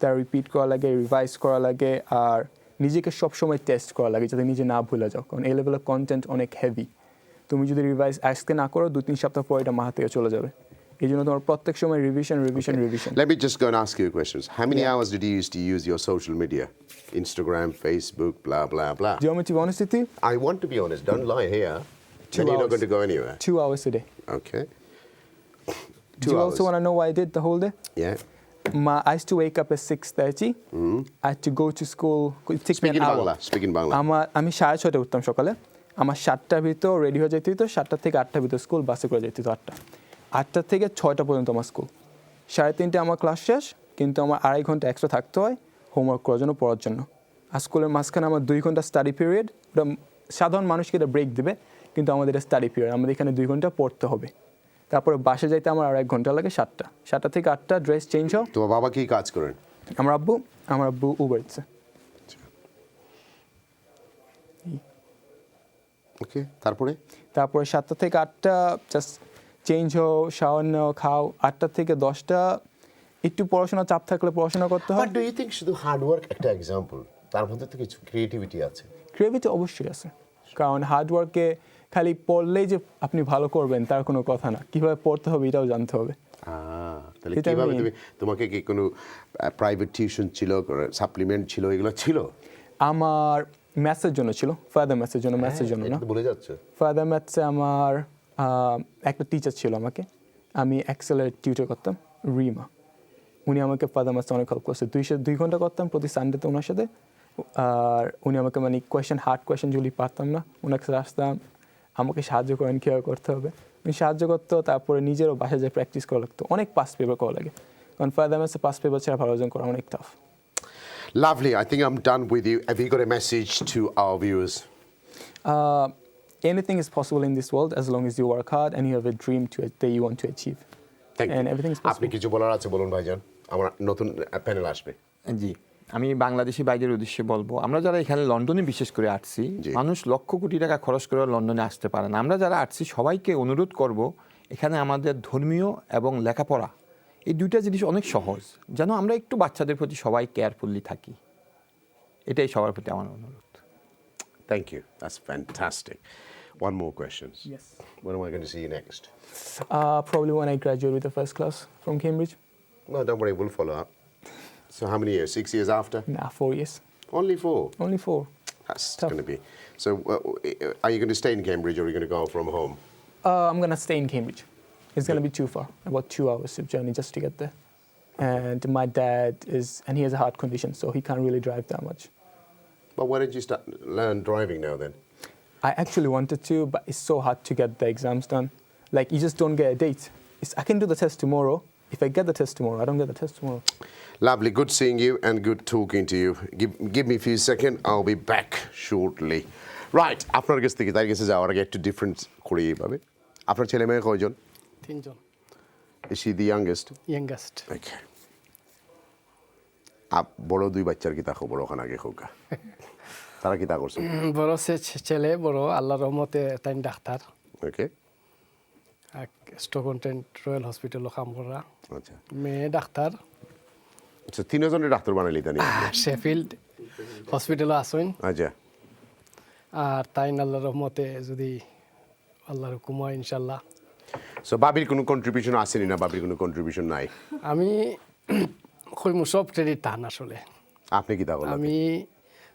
তা রিপিট করা লাগে রিভাইজ করা লাগে আর নিজেকে সবসময় টেস্ট করা লাগে যাতে নিজে না ভুলে যাও কারণ এই লেভেলের কন্টেন্ট অনেক হেভি তুমি যদি রিভাইজ আজকে না করো 2-3 সপ্তাহ পর এটা মাথা থেকে চলে যাবে এই জন্য তোমার প্রত্যেক সময় revision Let me just go and ask you a question. How many hours did you used to use your social media? Instagram, Facebook, blah, blah, blah. Do you want me to be honest with you? I want to be honest. Don't lie here. 2 Then you're not hours. going to go anywhere. 2 hours a day. Okay. 2 Do you hours. also want to know what I did the whole day? Yeah. I used to wake up at 6:30. I had to go to school. It takes me an hour. Speak in Bangla. আমি 6:30 উঠতাম সকালে আমার 7টার ভিতর ready হয়ে যেতে হতো 7টা থেকে 8টার ভিতর স্কুল বাসে করে যেতে হতো 8টা থেকে 6টা পর্যন্ত আমার স্কুল 3:30 আমার ক্লাস শেষ কিন্তু আমার 2.5 ঘন্টা এক্সট্রা থাকতে হয় হোমওয়ার্ক করার জন্য পড়ার জন্য আর স্কুলের মাঝখানে আমার 2 ঘন্টা স্টাডি পিরিয়ড ওটা সাধারণ মানুষকে এটা ব্রেক দেবে কিন্তু আমাদের এটা স্টাডি পিরিয়ড আমাদের এখানে 2 ঘন্টা পড়তে হবে তারপরে বাসে যাইতে আমার আর 1 ঘন্টা লাগে 7টা থেকে 8টা ড্রেস চেঞ্জ হয় তোমার বাবা কি কাজ করেন আমার আব্বু উবার ইটস ওকে তারপরে 7টা থেকে 8টা জাস্ট চেঞ্জ হও শাওয়ার নাও খাও 8টা থেকে 10টা একটু পড়াশোনা চাপ থাকলে পড়াশোনা করতে হয় বাট ডু ইউ থিংক শুধু হার্ড ওয়ার্ক একটা এক্সাম্পল তার মধ্যে তো কিছু ক্রিয়েটিভিটি আছে ক্রিয়েটিভিটি অবশ্যই আছে কারণ হার্ড ওয়ার্কে খালি পড়লেই যে আপনি ভালো করবেন তার কোনো কথা না কিভাবে পড়তে হবে এটাও জানতে হবে তাহলে কিভাবে তোমাকে কি কোনো প্রাইভেট টিউশন ছিল সাপ্লিমেন্ট ছিল এগুলো ছিল আমার ম্যাথসের জন্য ছিল ফাদার ম্যাথসের জন্য না বলে যাচ্ছে ফাদার ম্যাথসে আমার একটা টিচার ছিল আমাকে আমি এক্সেলের টিউটর করতাম রিমা উনি আমাকে ফাদার ম্যাথসে অনেক হেল্প করছে 2 ঘন্টা করতাম প্রতি সানডেতে ওনার সাথে আর উনি আমাকে মানে হার্ড কোয়েশ্চেন যদি পারতাম না ওনার কাছে আসতাম আমাকে সাহায্য করেন কীভাবে করতে হবে উনি সাহায্য করতো তারপরে নিজেরও বাসায় যেয়ে প্র্যাকটিস করা লাগতো অনেক পাস্ট পেপার করা লাগে কারণ ফাদার ম্যাথসে পাস্ট পেপার ছাড়া ভালো অর্জন করা অনেক tough Lovely. I think I'm done with you. Have you got a message to our viewers? Anything is possible in this world as long as you work hard and you have a dream that you want to achieve. Thank and you. everything is possible. আপনি কিছু বলার আছে বলুন ভাইজান আমার নতুন panel আসবে জি আমি বাংলাদেশি ভাইদের উদ্দেশ্যে বলবো আমরা যারা এখানে লন্ডনে বিশেষ করে আসছি মানুষ লক্ষ কোটি টাকা খরচ করে লন্ডনে আসতে পারে না আমরা যারা আসছি সবাইকে অনুরোধ করব এখানে আমাদের ধর্মীয় এবং লেখাপড়া এই দুইটা জিনিস অনেক সহজ যেন আমরা একটু বাচ্চাদের প্রতি সবাই কেয়ারফুলি থাকি এটাই সবার প্রতি আমার অনুরোধ Thank you. That's fantastic. One more question. Yes. When am I going to see you next? Probably when I graduate with the first class from Cambridge. No, don't worry, we'll follow up. So how many years? 6 years after? Nah, 4 years. Only 4? Only 4. That's going to be... So are you going to stay in Cambridge or are you going to go from home? I'm going to stay in Cambridge. It's going to be too far, about 2 hours of journey just to get there. And my dad and he has a heart condition, so he can't really drive that much. But why did you learn driving now then? I actually wanted to, but it's so hard to get the exams done. Like, you just don't get a date. I can do the test tomorrow. If I get the test tomorrow, I don't get the test tomorrow. Lovely. Good seeing you and good talking to you. Give me a few seconds. I'll be back shortly. Right. আপনার কাছ থেকে তার কাছে যাওয়ার আগে একটু difference করি এইভাবে আপনার ছেলে মেয়ে কয়জন 3 জন Is she the youngest? Youngest. Okay. বড় 2 বাচ্চার কি তাকো বড় ওখানে আগে হোক তারা কি তা করছে বড় ছেলে বড় আল্লাহর রহমতে তাই ডাক্তার ওকে স্টকন্টেন্ট রয়্যাল হসপিটাল কাম করা আচ্ছা মেয়ে ডাক্তার আচ্ছা 3 জনের ডাক্তার বানাইলি তানি শেফিল্ড হসপিটালে আসুন আচ্ছা আর তাই আল্লাহর রহমতে যদি আল্লাহর হুকুম হয় ইনশাল্লাহ। সো বাবির কোনো কন্ট্রিবিউশন আসেনি না, বাবির কোনো কন্ট্রিবিউশন নাই? আমি কইমু সব ট্রেডি টান আসলে। আপনি কি তা বলেন? আমি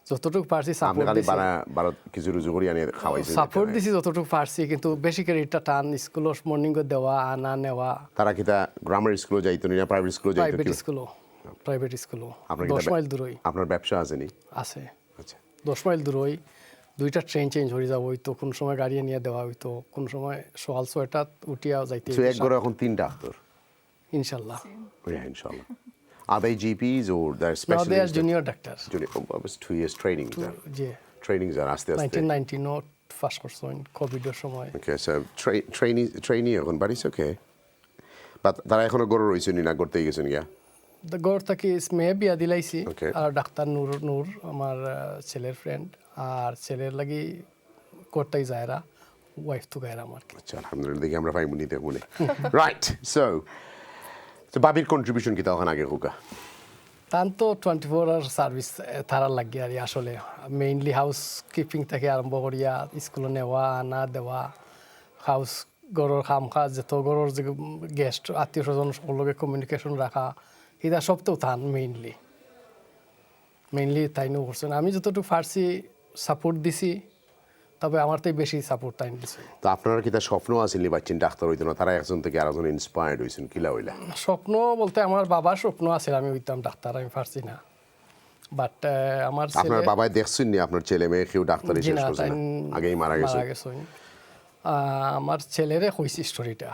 যতটুকু পারছি আপনি সাপোর্ট খালি দিছি, ভারত কিছু রুজু করি আনি খাওয়াইছেন। সাপোর্ট দিছি যতটুকু পারছি, কিন্তু বেশি করে এটা টান স্কুল মর্নিং দেওয়া আনা নেওয়া। তারা কি তা গ্রামার স্কুলে যাইতো না প্রাইভেট স্কুলে যাইতো? প্রাইভেট স্কুলও আপনার 10 মাইল দূরই। আপনার ব্যবসা আছেনি? আছে। আচ্ছা 10 মাইল দূরই দুইটা ট্রেন চেঞ্জ হয়ে যাবো, হইতো কোন সময় গাড়ি নিয়ে দেওয়া হইতো, কোন সময় সকাল 6টা উঠিয়া যাইতে। সো এক ঘরে এখন 3টা ডাক্তার ইনশাআল্লাহ। Yeah, inshallah. Are they GPs or they're specialists? No, they are junior doctors. Junior, I was 2 years training. Yeah. Trainings are aste aste. 1990 not first করছেন কোভিডের সময়। Okay, so trainee এখন, but it's okay. But তারা এখনো গড়ে রয়েছেন না, গড়তেই গেছেন গিয়া? গড় থেকে মেয়ে বিয়া দিলাইছি, আর ডাক্তার নূর আমার ছেলের ফ্রেন্ড, আর ছেলের লাগি কোর্টাই যায়রা, ওয়াইফ তো গায়রা আমার। আচ্ছা আলহামদুলিল্লাহ, দেখি আমরা ফাইমুনি তে মনে। রাইট, সো বাবির কন্ট্রিবিউশন কি তখন আগে হোকা? তান তো 24 আওয়ার সার্ভিস তারা লাগে আর আসলে মেইনলি হাউস কিপিং থেকে আরম্ভ করিয়া স্কুলে নেওয়া আনা দেওয়া, হাউস গড়ের কাম কাজ, যত গড়ের যে গেস্ট আত্মীয় স্বজন সকলকে কমিউনিকেশন রাখা, এটা সব তো তান মেইনলি তাই নো করছেন। আমি যতটুকু ফার্সি সাপোর্ট দিছি, তবে আমার তো বেশি সাপোর্ট তাই দিছি। তো আপনারা কি তার স্বপ্ন আছেন বাচ্চেন ডাক্তার হইতো না, তারা একজন থেকে আরেকজন ইন্সপায়ার্ড হইছেন কিলা হইলা? স্বপ্ন বলতে আমার বাবার স্বপ্ন আছে আমি হইতাম ডাক্তার, আমি পারছি না। বাট আমার আপনার বাবাই দেখছেন নি আপনার ছেলে মেয়ে কেউ ডাক্তার শেষ করছে না, আগেই মারা গেছে? আমার ছেলেরে কইছি স্টোরিটা,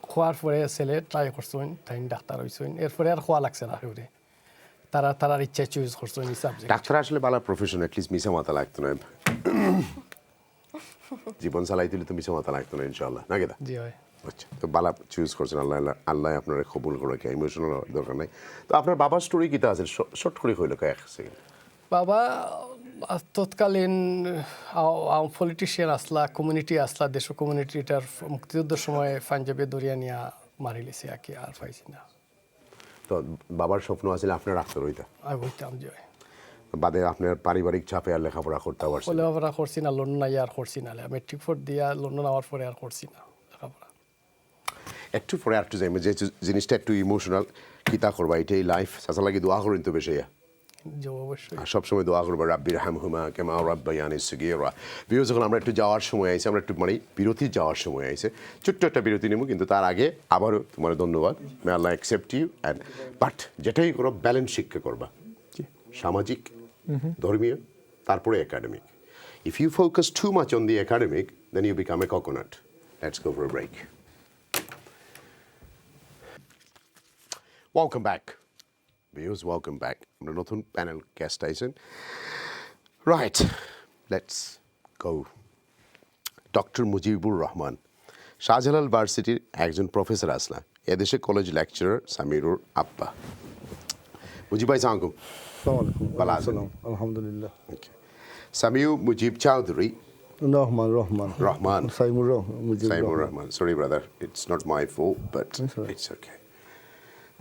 খোয়ার পরে ছেলে ট্রাই করছেন, তাই ডাক্তার হইছেন, এরপরে আর খোয়া লাগছে না কেউরে, তারার ইচ্ছা চুজ করছেন এই সাবজেক্ট। ডাক্তার আসলে ভালো প্রফেশন, অ্যাটলিস্ট মিশা মাথা লাগতো না, জীবন চালাইতে তো মিশা মাথা লাগতো না ইনশাআল্লাহ, না কেদা? জি হয়। আচ্ছা, তো বালা চুজ করছেন, আল্লাহ আপনারা কবুল করে, কে ইমোশনাল দরকার নাই। তো আপনার বাবার স্টোরি কিতা আছে শর্ট করে কইলো এক সেকেন্ড? বাবা তৎকালীন পলিটিশিয়ান আসলা, কমিউনিটি আসলা, দেশ কমিউনিটিটার মুক্তিযুদ্ধের সময় পাঞ্জাবে দরিয়া নিয়ে মারি লেছি আর কি, আর পাইছি না। তো বাবার স্বপ্ন আছে আপনার ডাক্তার হইতা? আমি হইতাম যে বাদে আপনার পারিবারিক চাপে আর লেখাপড়া করতে পারছেন? লেখাপড়া করছি না, লন্ডন আর করছি না, মেট্রিক ফোর দিয়া লন্ডন আওয়ার পরে আর করছি না লেখাপড়া। একটু পরে একটু যাই, যে জিনিসটা একটু ইমোশনাল, কিতা করবা এটাই লাইফ, সাসা লাগি দোয়া করেন তো বেশি, অবশ্যই সবসময় দোয়া করবো রাব্বির হামহুমা কামা রাব্বায়ানি সগীরা। বিরতি যখন আমরা একটু যাওয়ার সময় আইছে, আমরা একটু মানে বিরতি যাওয়ার সময় আইছে, ছোট্ট একটা বিরতি নেব, কিন্তু তার আগে আবারও তোমার ধন্যবাদ, মে আল্লাহ অ্যাকসেপ্ট ইউ অ্যান্ড বাট যেটাই করো ব্যালেন্স শিক্ষা করবা, সামাজিক, ধর্মীয়, তারপরে academic. If you focus too much on the academic, then you become a coconut. Let's go for a break. Welcome back viewers, welcome back. আমরা নতুন প্যানেল গেস্ট আইছেন। Right, let's go. Doctor Mujibur Rahman Shahjalal ভার্সিটির একজন প্রফেসর আসলা, এদেশে college lecturer সামিরুর আব্বা। মুজিব ভাই সালাম আলাইকুম। আলহামদুলিল্লাহ। সামিউ Mujib Chowdhury Rahman সাইমুর Rahman. Sorry brother, it's not my fault, but it's okay.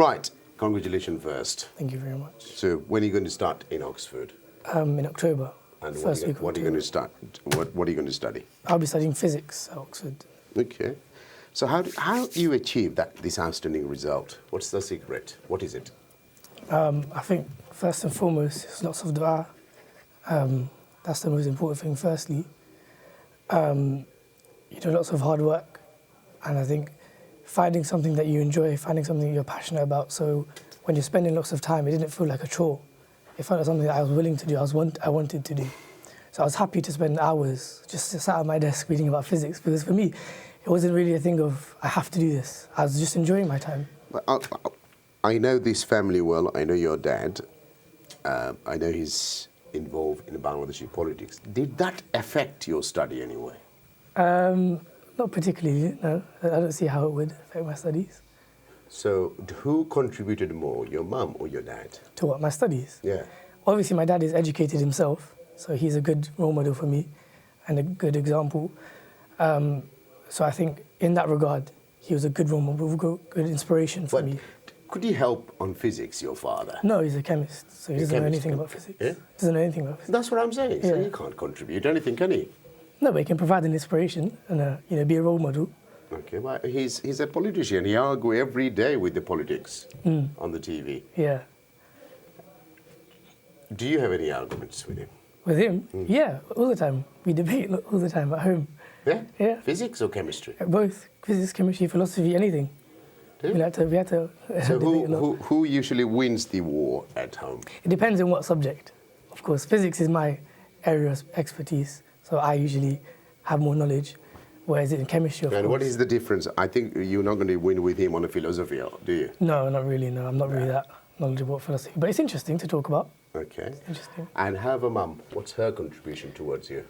Right. Congratulations first. Thank you very much. So when are you going to start in Oxford? In October. And what are you going to start? What are you going to study? I'll be studying physics at Oxford. Okay. So how do you achieve this outstanding result? What's the secret? What is it? I think first and foremost, it's lots of dua. That's the most important thing. Firstly, you do lots of hard work, and I think finding something that you enjoy, finding something you're passionate about. So when you're spending lots of time, it didn't feel like a chore. It felt like something that I was willing to do, I wanted to do. So I was happy to spend hours just sat at my desk reading about physics, because for me, it wasn't really a thing of, I have to do this. I was just enjoying my time. I know this family well. I know your dad. I know he's involved in Bangladeshi politics. Did that affect your study anyway? Not particularly, no. I don't see how it would affect my studies. So who contributed more, your mum or your dad? To what, my studies? Yeah. Obviously, my dad is educated himself, so he's a good role model for me and a good example. So I think in that regard, he was a good role model, good inspiration for me. Could he help on physics, your father? No, he's a chemist, so he doesn't know anything about physics. Yeah? Doesn't know anything about physics. That's what I'm saying. So he can't contribute anything, can he? No, but he can provide an inspiration and be a role model. Okay, but he's a politician. He argues every day with the politics on the TV. Yeah. Do you have any arguments with him? With him? Yeah, all the time. We debate all the time at home. Yeah? Yeah. Physics or chemistry? Both. Physics, chemistry, philosophy, anything. We had to So debate a lot. who usually wins the war at home? It depends on what subject. Of course, physics is my area of expertise, so I usually have more knowledge. Whereas in chemistry, of And course. what is the difference? I think you're not going to win with him on a philosophy, do you? No, not really. No, I'm not really that knowledgeable about philosophy. But it's interesting to talk about. Okay. Interesting. And have a mum. What's her contribution towards you?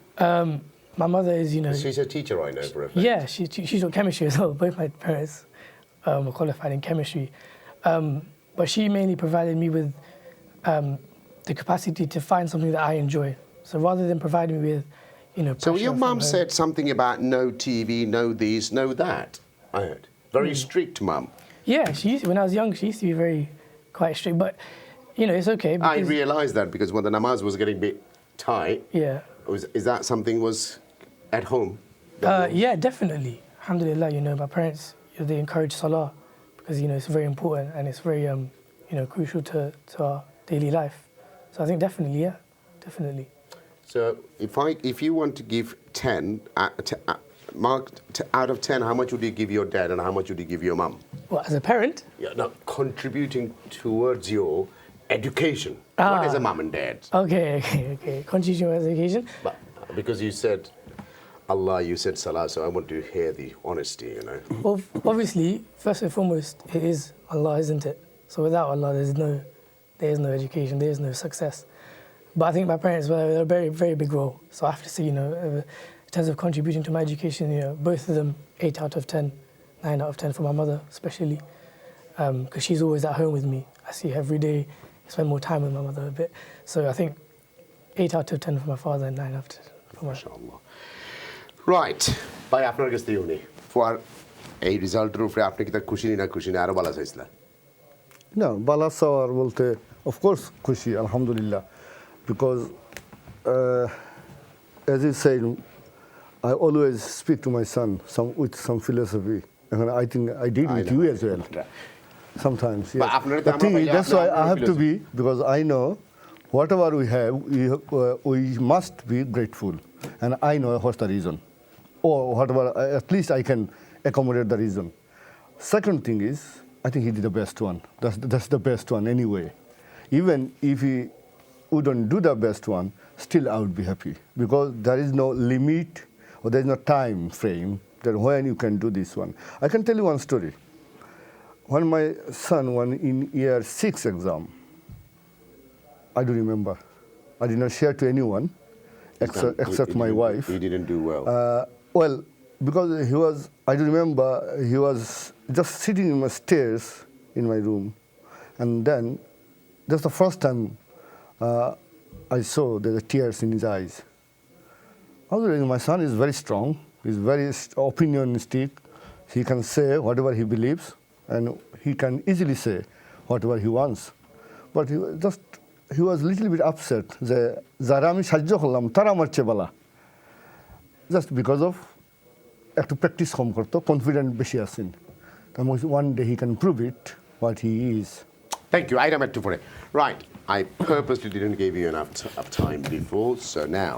My mother is, She's a teacher, I know, for a fact. Yeah, she taught chemistry as well. Both my parents were qualified in chemistry. But she mainly provided me with the capacity to find something that I enjoy. So rather than providing me with, So your mum pressure from said something about no TV, no this, no that, I heard. Very strict mum. Yeah, when I was young, she used to be quite strict. But, it's okay. I realised that because when the namaz was getting a bit tight, Yeah. is that something was at home? Yeah, definitely. Alhamdulillah, my parents, they encourage salah because, it's very important and it's very, crucial to our daily life. So I think definitely, yeah, definitely. So if you want to give 10, out of 10, how much would you give your dad and how much would you give your mum? What, as a parent? Yeah, no, contributing towards your education. What is a mum and dad? Okay. Contributing to education? But because you said Allah, you said Salah, so I want to hear the honesty, Well, obviously, first and foremost, it is Allah, isn't it? So without Allah, there is no education, there is no success. But I think my parents were a very, very big role. So I have to say, in terms of contributing to my education, both of them 8 out of 10, 9 out of 10 for my mother, especially, because she's always at home with me. I see her every day, I spend more time with my mother a bit. So I think 8 out of 10 for my father and 9 out of 10 for my MashaAllah. Right. ভাই আপনার কাছ থেকে উনি for এই রেজাল্টের উপরে আপনি কি তা খুশি না খুশি না আরো ভালো চাইছিলেন? না বালা সাওয়ার বলতে অফকোর্স খুশি আলহামদুলিল্লাহ because as you said I always speak to my son with some philosophy and I think I did with you as well sometimes yes. The thing is, that's why I have to be because I know whatever we have we must be grateful and I know what's the reason or whatever at least I can accommodate the reason. Second thing is I think he did the best one. That's the best one anyway. Even if he wouldn't do the best one, still I would be happy because there is no limit or there is no time frame that when you can do this one. I can tell you one story. When my son went in year 6 exam, I do remember. I did not share to anyone except my wife. He didn't do well. Well, because I do remember he was just sitting in my stairs in my room. And then, that's the first time I saw the tears in his eyes. Although my son is very strong, he's very opinionistic. He can say whatever he believes and he can easily say whatever he wants. But he was a little bit upset that যারা আমি সাহায্য করলাম তারা আমার চেয়ে বলা just because of একটু practice কম করতো কনফিডেন্ট বেশি আছেন one day he can prove it what he is. Thank you. Item at 2 Right. I purposely didn't give you enough time before, so now,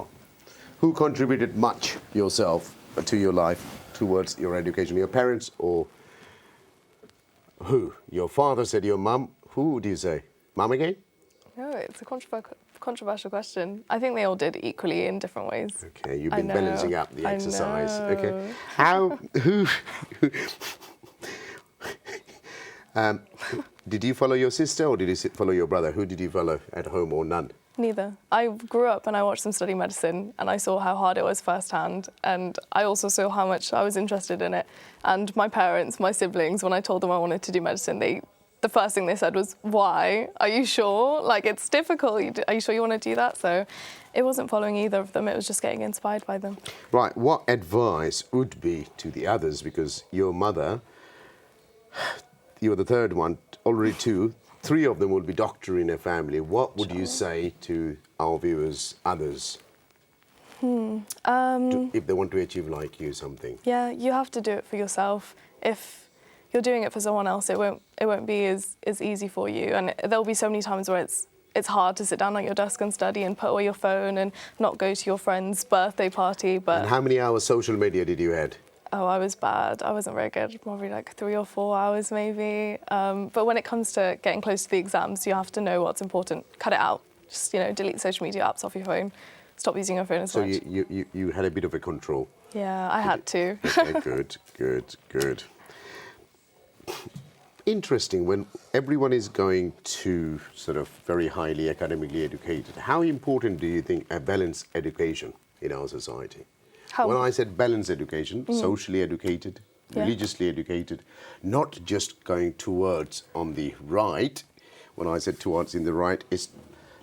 who contributed much yourself to your life towards your education? Your parents or who? Your father said your mum. Who would you say? Mum again? No, it's a controversial question. I think they all did equally in different ways. Okay, you've been balancing up the exercise. I know. Okay. Did you follow your sister or did you follow your brother? Who did you follow at home or none? Neither. I grew up and I watched them study medicine and I saw how hard it was firsthand, and I also saw how much I was interested in it. And my parents, my siblings, when I told them I wanted to do medicine, the first thing they said was, why? Are you sure? Like, it's difficult. Are you sure you want to do that? So it wasn't following either of them. It was just getting inspired by them. Right. What advice would be to the others? Because your mother, you were the third one already two. Three of them will be doctor in a family. What would you say to our viewers, others, if they want to achieve like you something? Yeah, you have to do it for yourself. If you're doing it for someone else, it won't be as easy for you. And there'll be so many times where it's hard to sit down at your desk and study and put away your phone and not go to your friend's birthday party. But And how many hours social media did you had? Oh, I was bad. I wasn't very good. Probably like 3 or 4 hours maybe. But when it comes to getting close to the exams, you have to know what's important. Cut it out. Just, delete social media apps off your phone. Stop using your phone as much. So you had a bit of a control. Yeah, I had to. Okay, good. Interesting, when everyone is going to sort of very highly academically educated, how important do you think a balanced education in our society? When I said balanced education, socially educated, religiously educated, not just going towards on the right. When I said towards in the right, it's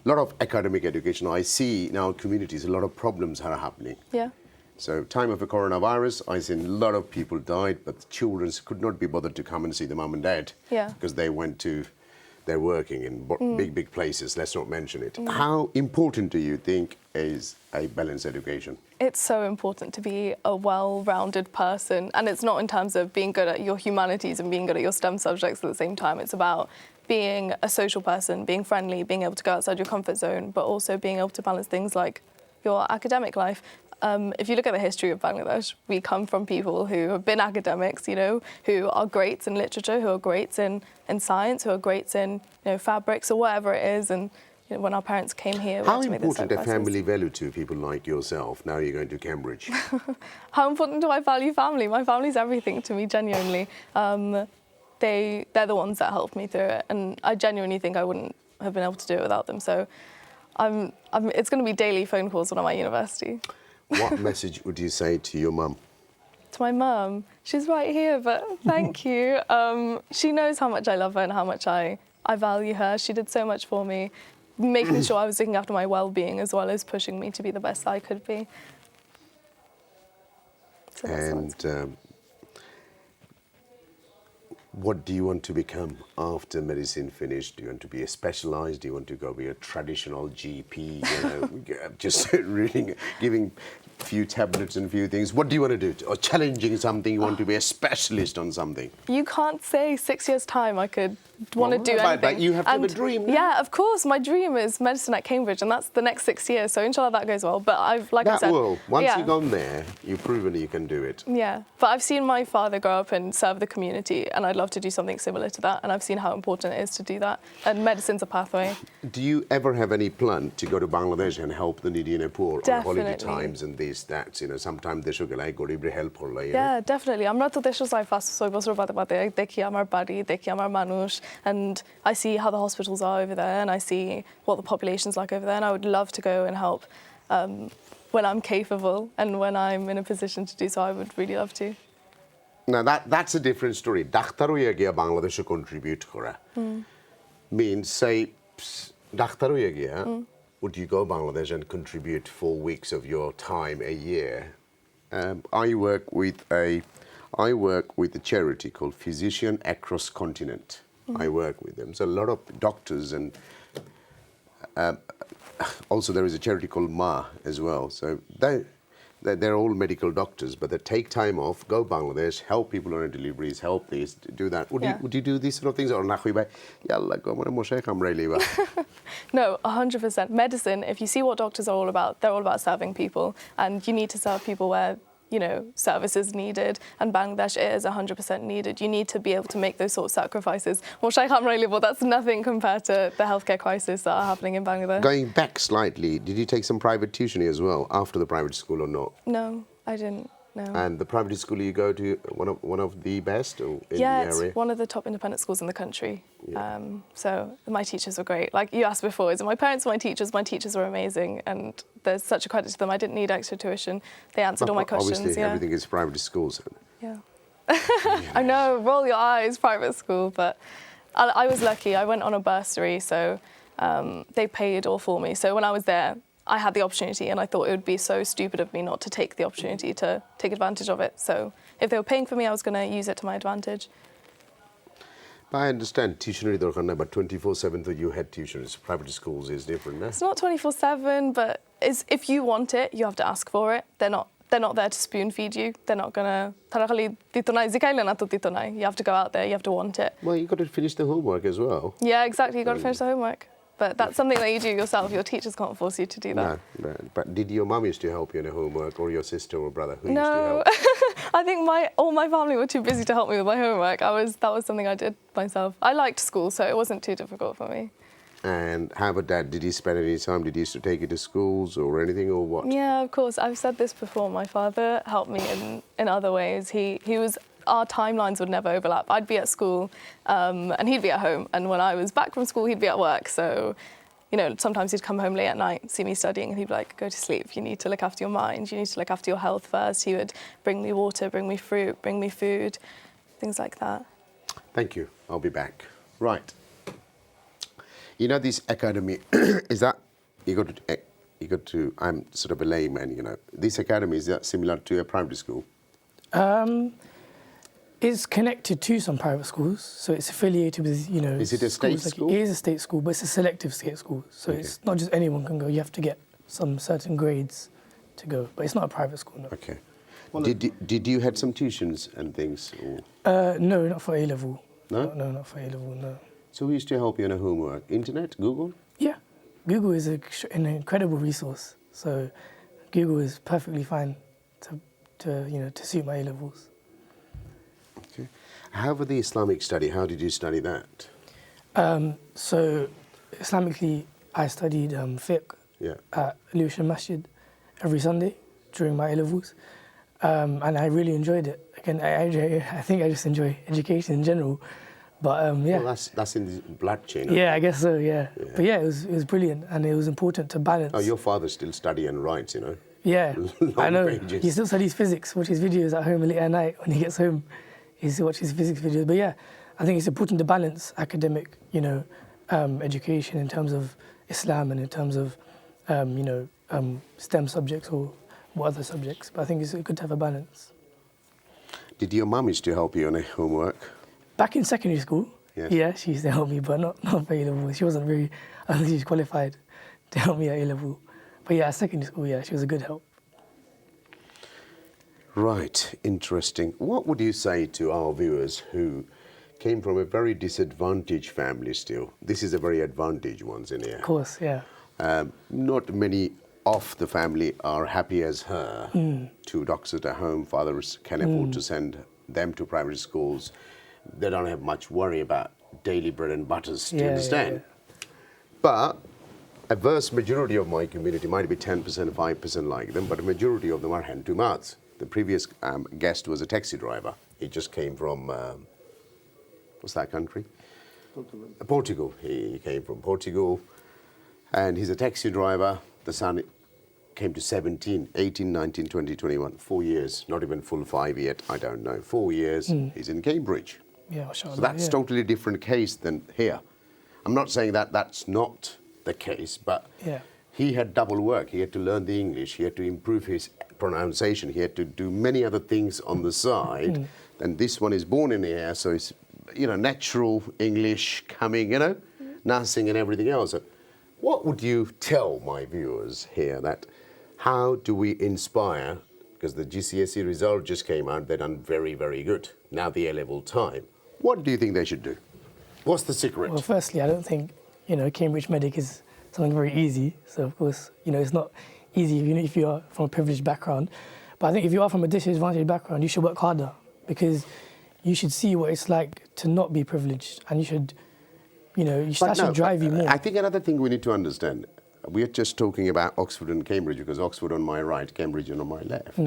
a lot of academic education. I see in our communities a lot of problems are happening. Yeah. So time of the coronavirus, I seen a lot of people died, but children could not be bothered to come and see the mum and dad because they're working in big places. Let's not mention it. How important do you think is a balanced education? It's so important to be a well-rounded person, and it's not in terms of being good at your humanities and being good at your STEM subjects at the same time. It's about being a social person, being friendly, being able to go outside your comfort zone, but also being able to balance things like your academic life. If you look at the history of Bangladesh, we come from people who have been academics, who are greats in literature, who are greats in science, who are greats in fabrics or whatever it is. And when our parents came here, we had to make those important a sacrifices. family value to people like yourself? Now you're going to Cambridge. How important do I value family? My family's everything to me, genuinely. They're the ones that helped me through it, and I genuinely think I wouldn't have been able to do it without them. So it's going to be daily phone calls when I'm at university. What message would you say to your mum? To my mum? She's right here, but thank you. She knows how much I love her and how much I value her. She did so much for me, making sure I was looking after my well-being as well as pushing me to be the best I could be. So what do you want to become after medicine finished? Do you want to be a specialised? Do you want to go be a traditional GP? Just reading, giving few tablets and few things. What do you want to do? Or challenging something? You want to be a specialist on something? You can't say 6 years' time I could want to do anything. But you have to have a dream. No? Yeah, of course. My dream is medicine at Cambridge, and that's the next 6 years. So inshallah that goes well. But I said, once you've gone there, you've proven you can do it. Yeah, but I've seen my father grow up and serve the community, and I'd love to do something similar to that. And I've seen how important it is to do that. And medicine's a pathway. Do you ever have any plan to go to Bangladesh and help the needy and poor on holiday times and this, that? Sometimes they should like go to help or like. Yeah, definitely. I'm not the dishes I fast so dekhi amar body, dekhi amar manush, and I see how the hospitals are over there, and I see what the population's like over there, and I would love to go and help when I'm capable and when I'm in a position to do so. I would really love to. Now that's a different story. Dakhtaru yagiya Bangladesh contribute kora means say dakhtaru yagiya. Would you go Bangladesh and contribute 4 weeks of your time a year? I work with a charity called Physician Across Continent. I work with them. So a lot of doctors and also there is a charity called Mahee as well. So they're all medical doctors, but they take time off, go Bangladesh, help people on deliveries, help this, do that. Would you do these sort of things? Or No, 100%. Medicine, if you see what doctors are all about, they're all about serving people, and you need to serve people where service is needed, and Bangladesh is 100% needed. You need to be able to make those sorts of sacrifices. That's nothing compared to the healthcare crisis that are happening in Bangladesh. Going back slightly, did you take some private tuition as well after the private school or not? No, I didn't. No. And the private school you go to, one of the best in the area? It's one of the top independent schools in the country. Yeah. So my teachers were great. Like you asked before, is it my parents or my teachers? My teachers were amazing, and there's such a credit to them. I didn't need extra tuition. They answered all my questions. Obviously, everything is private schools. Yeah. I know, roll your eyes, private school, but I was lucky. I went on a bursary, so they paid all for me. So when I was there, I had the opportunity, and I thought it would be so stupid of me not to take the opportunity to take advantage of it. So if they were paying for me, I was going to use it to my advantage. I understand tuitionary দরকার নাই, but 24/7 that you had tuitions. Private schools is different, no? It's not 24/7, but if you want it, you have to ask for it. They're not there to spoon feed you. They're not gonna. You have to go out there. You have to want it. Well, you got to finish the homework as well. Yeah, exactly. You got to finish the homework. But that's something that you do yourself. Your teachers can't force you to do that. No. But did your mum used to help you in the homework, or your sister or brother who used to help? I think all my family were too busy to help me with my homework. That was something I did myself. I liked school, so it wasn't too difficult for me. And how about Dad? Did he spend any time? Did he used to take you to schools or anything, or what? Yeah, of course. I've said this before. My father helped me in other ways. He was. Our timelines would never overlap. I'd be at school, and he'd be at home. And when I was back from school, he'd be at work. So, sometimes he'd come home late at night, see me studying, and he'd be like, "Go to sleep. You need to look after your mind. You need to look after your health first." He would bring me water, bring me fruit, bring me food, things like that. Thank you. I'll be back. Right. This academy is that you got to. I'm sort of a layman. This academy, is that similar to a primary school? It's connected to some private schools, so it's affiliated with, Is it a state school? It is a state school, but it's a selective state school. So it's not just anyone can go. You have to get some certain grades to go. But it's not a private school, no. Okay. Did you had some tuitions and things? Or? No, not for A-level. No? No, not for A-level, no. So who used to help you on a homework? Internet? Google? Yeah. Google is an incredible resource. So Google is perfectly fine to suit my A-levels. Okay. How about the Islamic study? How did you study that? So Islamically, I studied fiqh at Lewisham Masjid every Sunday during my A-levels. And I really enjoyed it. Again, I think I just enjoy education in general. But yeah. Well, that's in the blood chain. Yeah, I guess so, yeah. But yeah, it was brilliant, and it was important to balance. Oh, your father still study and writes, Yeah, I know. pages. He still studies physics, watches videos at home late at night when he gets home. He still watches physics videos. But yeah, I think it's important to balance academic, education in terms of Islam and in terms of, STEM subjects or what other subjects. But I think it's good to have a balance. Did your mum used to help you on a homework? Back in secondary school, yes. Yeah, she used to help me, but not for A-level. She wasn't I don't think she's qualified to help me at A-level. But yeah, at secondary school, yeah, she was a good help. Right, interesting. What would you say to our viewers who came from a very disadvantaged family still? This is a very advantaged ones in here. Of course, yeah. Not many of the family are happy as her. 2 doctors at home, fathers can afford to send them to primary schools. They don't have much worry about daily bread and butters, do you understand? Yeah. But a vast majority of my community might be 10%, 5% like them, but a majority of them are hand to mouth. The previous guest was a taxi driver. He just came from, what's that country? Portugal. He came from Portugal, and he's a taxi driver. The son came to 17, 18, 19, 20, 21, 4 years, not even full 5 yet, I don't know. 4 years, he's in Cambridge. Yeah, mashallah, so that's totally different case than here. I'm not saying that that's not the case, but he had double work. He had to learn the English, he had to improve his pronunciation, he had to do many other things on the side. And this one is born in here, so it's, natural English coming, nursing and everything else. So what would you tell my viewers here that how do we inspire, because the GCSE result just came out, they've done very, very good. Now the A-level time. What do you think they should do? What's the secret? Well, firstly, I don't think, Cambridge Medic is something very easy. So, of course, it's not easy if you are from a privileged background. But I think if you are from a disadvantaged background, you should work harder, because you should see what it's like to not be privileged, and you should, that should drive you more. I think another thing we need to understand, we are just talking about Oxford and Cambridge, because Oxford on my right, Cambridge on my left.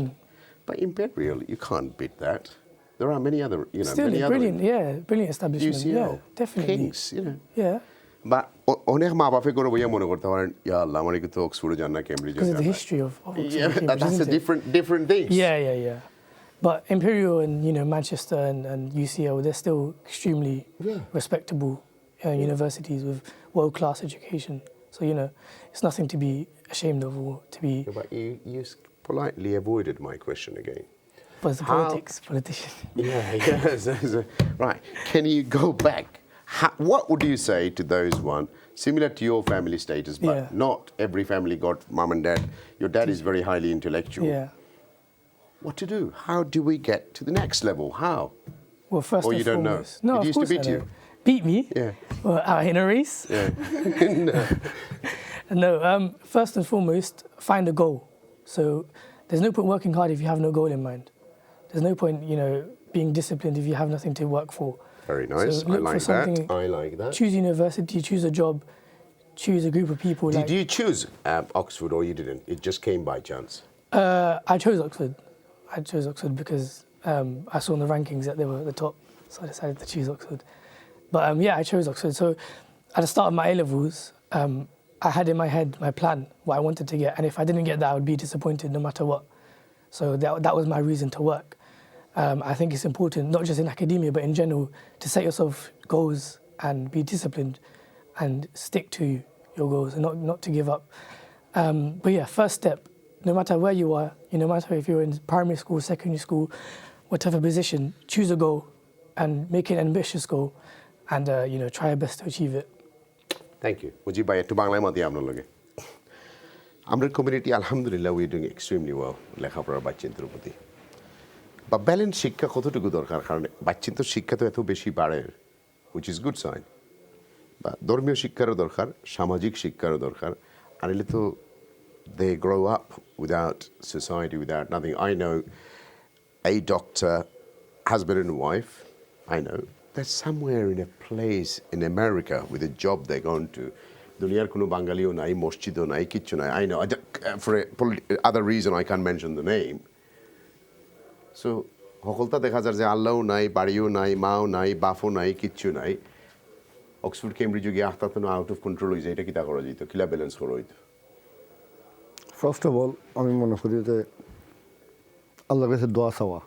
But Imperial, you can't beat that. There are many other, Still, many brilliant, other brilliant establishment. UCL, Yeah, definitely. Kings, Yeah. But অনেক মা বাপে করে বইয়া মনে করতে পারেন ইয়া আল্লাহ আমার কিন্তু অক্সফোর্ডে যান না কেমব্রিজে Because of the history of Oxford and Cambridge, that's a isn't it? different things. Yeah. But Imperial and Manchester and UCL, they're still extremely respectable universities with world-class education. So it's nothing to be ashamed of or to be. But you politely avoided my question again. Politician. Yeah, yes. Right. Can you go back? What would you say to those one, similar to your family status, but not every family got mom and dad. Your dad is very highly intellectual. Yeah. What to do? How do we get to the next level? How? Well, first or and you don't foremost. know? No, It of used to course beat I you? know. Beat me? Yeah. Well, in a race? Yeah. No, first and foremost, find a goal. So there's no point working hard if you have no goal in mind. There's no point, being disciplined if you have nothing to work for. Very nice. So look I like for something, that. I like that. Choose university, choose a job, choose a group of people. Did you choose Oxford or you didn't? It just came by chance? I chose Oxford. I chose Oxford because I saw in the rankings that they were at the top, so I decided to choose Oxford. But I chose Oxford. So at the start of my A-levels, I had in my head my plan, what I wanted to get, and if I didn't get that, I would be disappointed no matter what. So that was my reason to work. I think it's important, not just in academia, but in general, to set yourself goals and be disciplined and stick to your goals and not to give up. But yeah, first step, no matter where you are, no matter if you're in primary school, secondary school, whatever position, choose a goal and make it an ambitious goal and try your best to achieve it. Thank you. Mujib bhai ekটু বাংলায় মত আপনার লগে আমরা community আলহামদুলিল্লাহ we doing extremely well লেখাপড়ার বাচ্চাদের প্রতি বা ব্যালেন্স শিক্ষা কতটুকু দরকার কারণ বাচ্চাদের শিক্ষা তো এত বেশি বাড়ে which is good sign বা ধর্মীয় শিক্ষারও দরকার সামাজিক শিক্ষারও দরকার আর এলে তো they grow up without society without nothing. I know a doctor, husband and wife, I know they're somewhere in a place in America with a job they're going to. দুনিয়ার কোনো বাঙালিও নাই মসজিদও নাই কিচ্ছু নাই I know for other reason I can't mention the name. So সকলটা দেখা যায় যে আল্লাহও নাই বাড়িও নাই মাও নাই বাপও নাই কিচ্ছু নাই অক্সফোর্ড কেমব্রিজে গিয়ে আস্তে আউট অফ কন্ট্রোল হয়ে যায় এটা কিতা করা যেত কিলা ব্যালেন্স করা হইতো ফার্স্ট অফ অল আমি মনে করি যে আল্লাহর কাছে দোয়া চাওয়া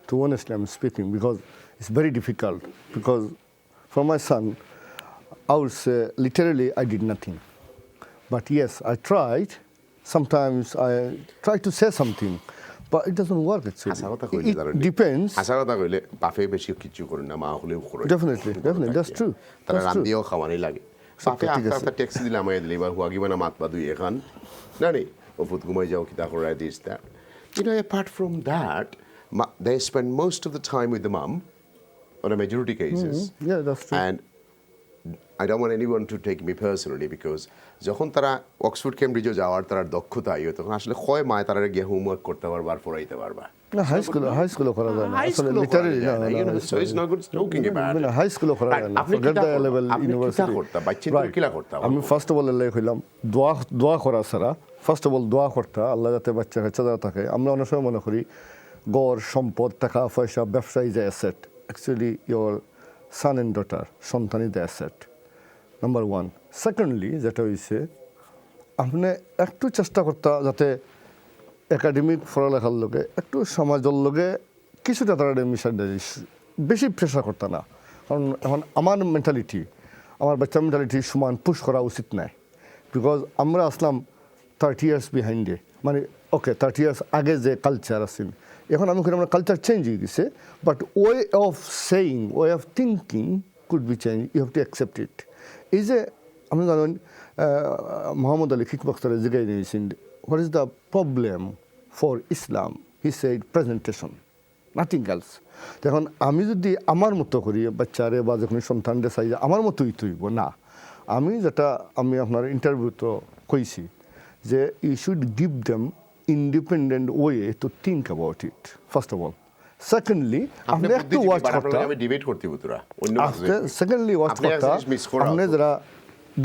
two honestly I'm speaking because it's very difficult because for my son I would say literally I did nothing but yes I tried sometimes I tried to say something but it doesn't work actually it depends আশা কথা কইলে বাপে বেশি কিছু করে না মা হলেও করে definitely that's true তারা রান্দিও খাওয়ানি লাগে বাপে একটা ট্যাক্সি দিলাম আই দিলে বা হুয়া গিবানা মাত পা দুই এখন না নেই ওফুত ঘুমাই যাও কিতা করে this that apart from that they spend most of the time with the mum on a majority cases yeah that's true and I don't want anyone to take me personally because যখন তারা Oxford কেমব্রিজে যাওয়ার তার দক্ষতা আইও তখন আসলে কয় মায় তারা গিয়ে হোমওয়ার্ক করতে পারবা আর পড়াইতে পারবা না হাই স্কুলে করা যায় না আসলে লিটারালি না so it's not good talking about না হাই স্কুলে করা যায় না ফরগেট দ্য লেভেল ইউনিভার্সিটি করতে বাচ্চাদের কিলা করতে আমি ফার্স্ট অফ অল আল্লাহ কইলাম দোয়া করা ছাড়া ফার্স্ট অফ অল দোয়া করতে আল্লাহ যাতে বাচ্চা কাচ্চা যারা থাকে আমরা অনেক সময় মনে করি গড় সম্পদ টাকা পয়সা ব্যবসা is asset actually your son and daughter সন্তান is the asset number one secondly যেটা হয়েছে আপনি একটু চেষ্টা করতে যাতে একাডেমিক পড়ালেখার লগে একটু সমাজের লগে কিছুটা তারা বেশি প্রেশার করতে না কারণ এখন আমার মেন্টালিটি আমার বাচ্চার মেন্টালিটি সমান পুশ করা উচিত নাই বিকজ আমরা আসলাম 30 years বিহাইন্ডে মানে ওকে 30 years আগে যে কালচার আছিল এখন আমি আমার কালচার চেঞ্জ হয়ে গেছে but way of saying way of thinking could be change you have to accept it এই যে আপনি জানেন মোহাম্মদ আলী কিক বক্সারে জিগাই নিয়েছেন what is the problem for Islam he said presentation nothing else এখন আমি যদি আমার মতো করি বাচ্চারে বা যখন সন্তানদের চাই আমার মতোই তৈব না আমি যেটা আমি আপনার ইন্টারভিউতে কইছি যে you should give them independent way to think about it first of all secondly আপনি একটু ওয়াচ করতে আমি ডিবেট করতে বুতরা সেকেন্ডলি ওয়াচ করতে আপনি যারা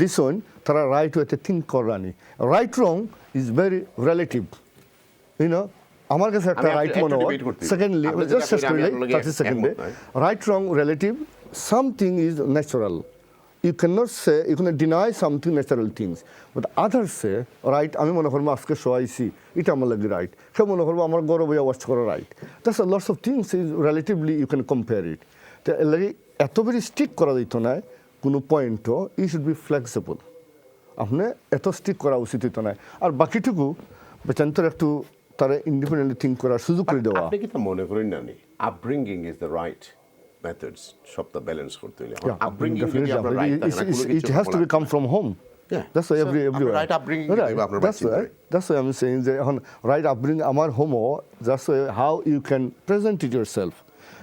দিছন তারা রাইট ওয়েতে থিঙ্ক করানি right wrong is very relative আমার কাছে একটা রাইট মনে হয় সেকেন্ডলি জাস্ট শেষ করি 30 সেকেন্ডে right wrong relative something is natural you cannot say, you cannot deny something natural things. But others say, right, আমি মনে করবো আজকে শোয়াইছি এটা আমার লাগে রাইট সে মনে করবো আমার গৌরব ওয়াচ করা right that's a lots of things is relatively you can compare it তো এর লাগে এত বেশি স্টিক করা দিত না কোনো পয়েন্টও ইউ শুড বি ফ্লেক্সিবল আপনি এত স্টিক করা উচিত হইতো না আর বাকিটুকু বেচান্তর একটু তারা ইন্ডিপেন্ডেন্টলি থিঙ্ক করার সুযোগ করে দেওয়া। আপনি কি তা মনে করেন না upbringing is the right methods সবটা ব্যালেন্স করতে হলে আপব্রিঙ্গিং যদি আমরা right it has to come from home. Yeah. That's why everywhere. Right upbringing. That's why I'm saying যে এখন right upbringing আমার Homo, that's why how you can present it yourself.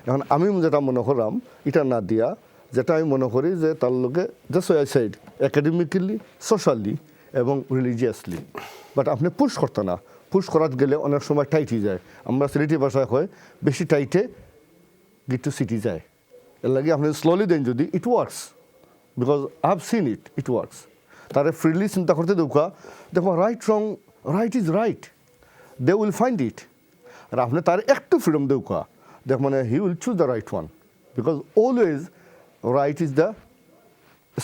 এখন আমি যেটা মনে করলাম এটা না দিয়া যেটা আমি মনে করি যে তার লোকে that's why I said academically, socially এবং religiously. বাট আপনি পুশ করতে না, পুশ করাতে গেলে অনেক সময় টাইট হয়ে যায়। আমরা সিলেটি ভাষায় হয় বেশি টাইটে গিট টু সিটি যায়। এর লাগে আপনি স্লোলি দেন যদি it works, because I have seen it works. তারা ফ্রিলি চিন্তা করতে দেখা দেখো right wrong, right is right, they will find it. আর আপনি তার একটু ফ্রিডম দেখা দেখ মানে he will choose the right one, because always right is the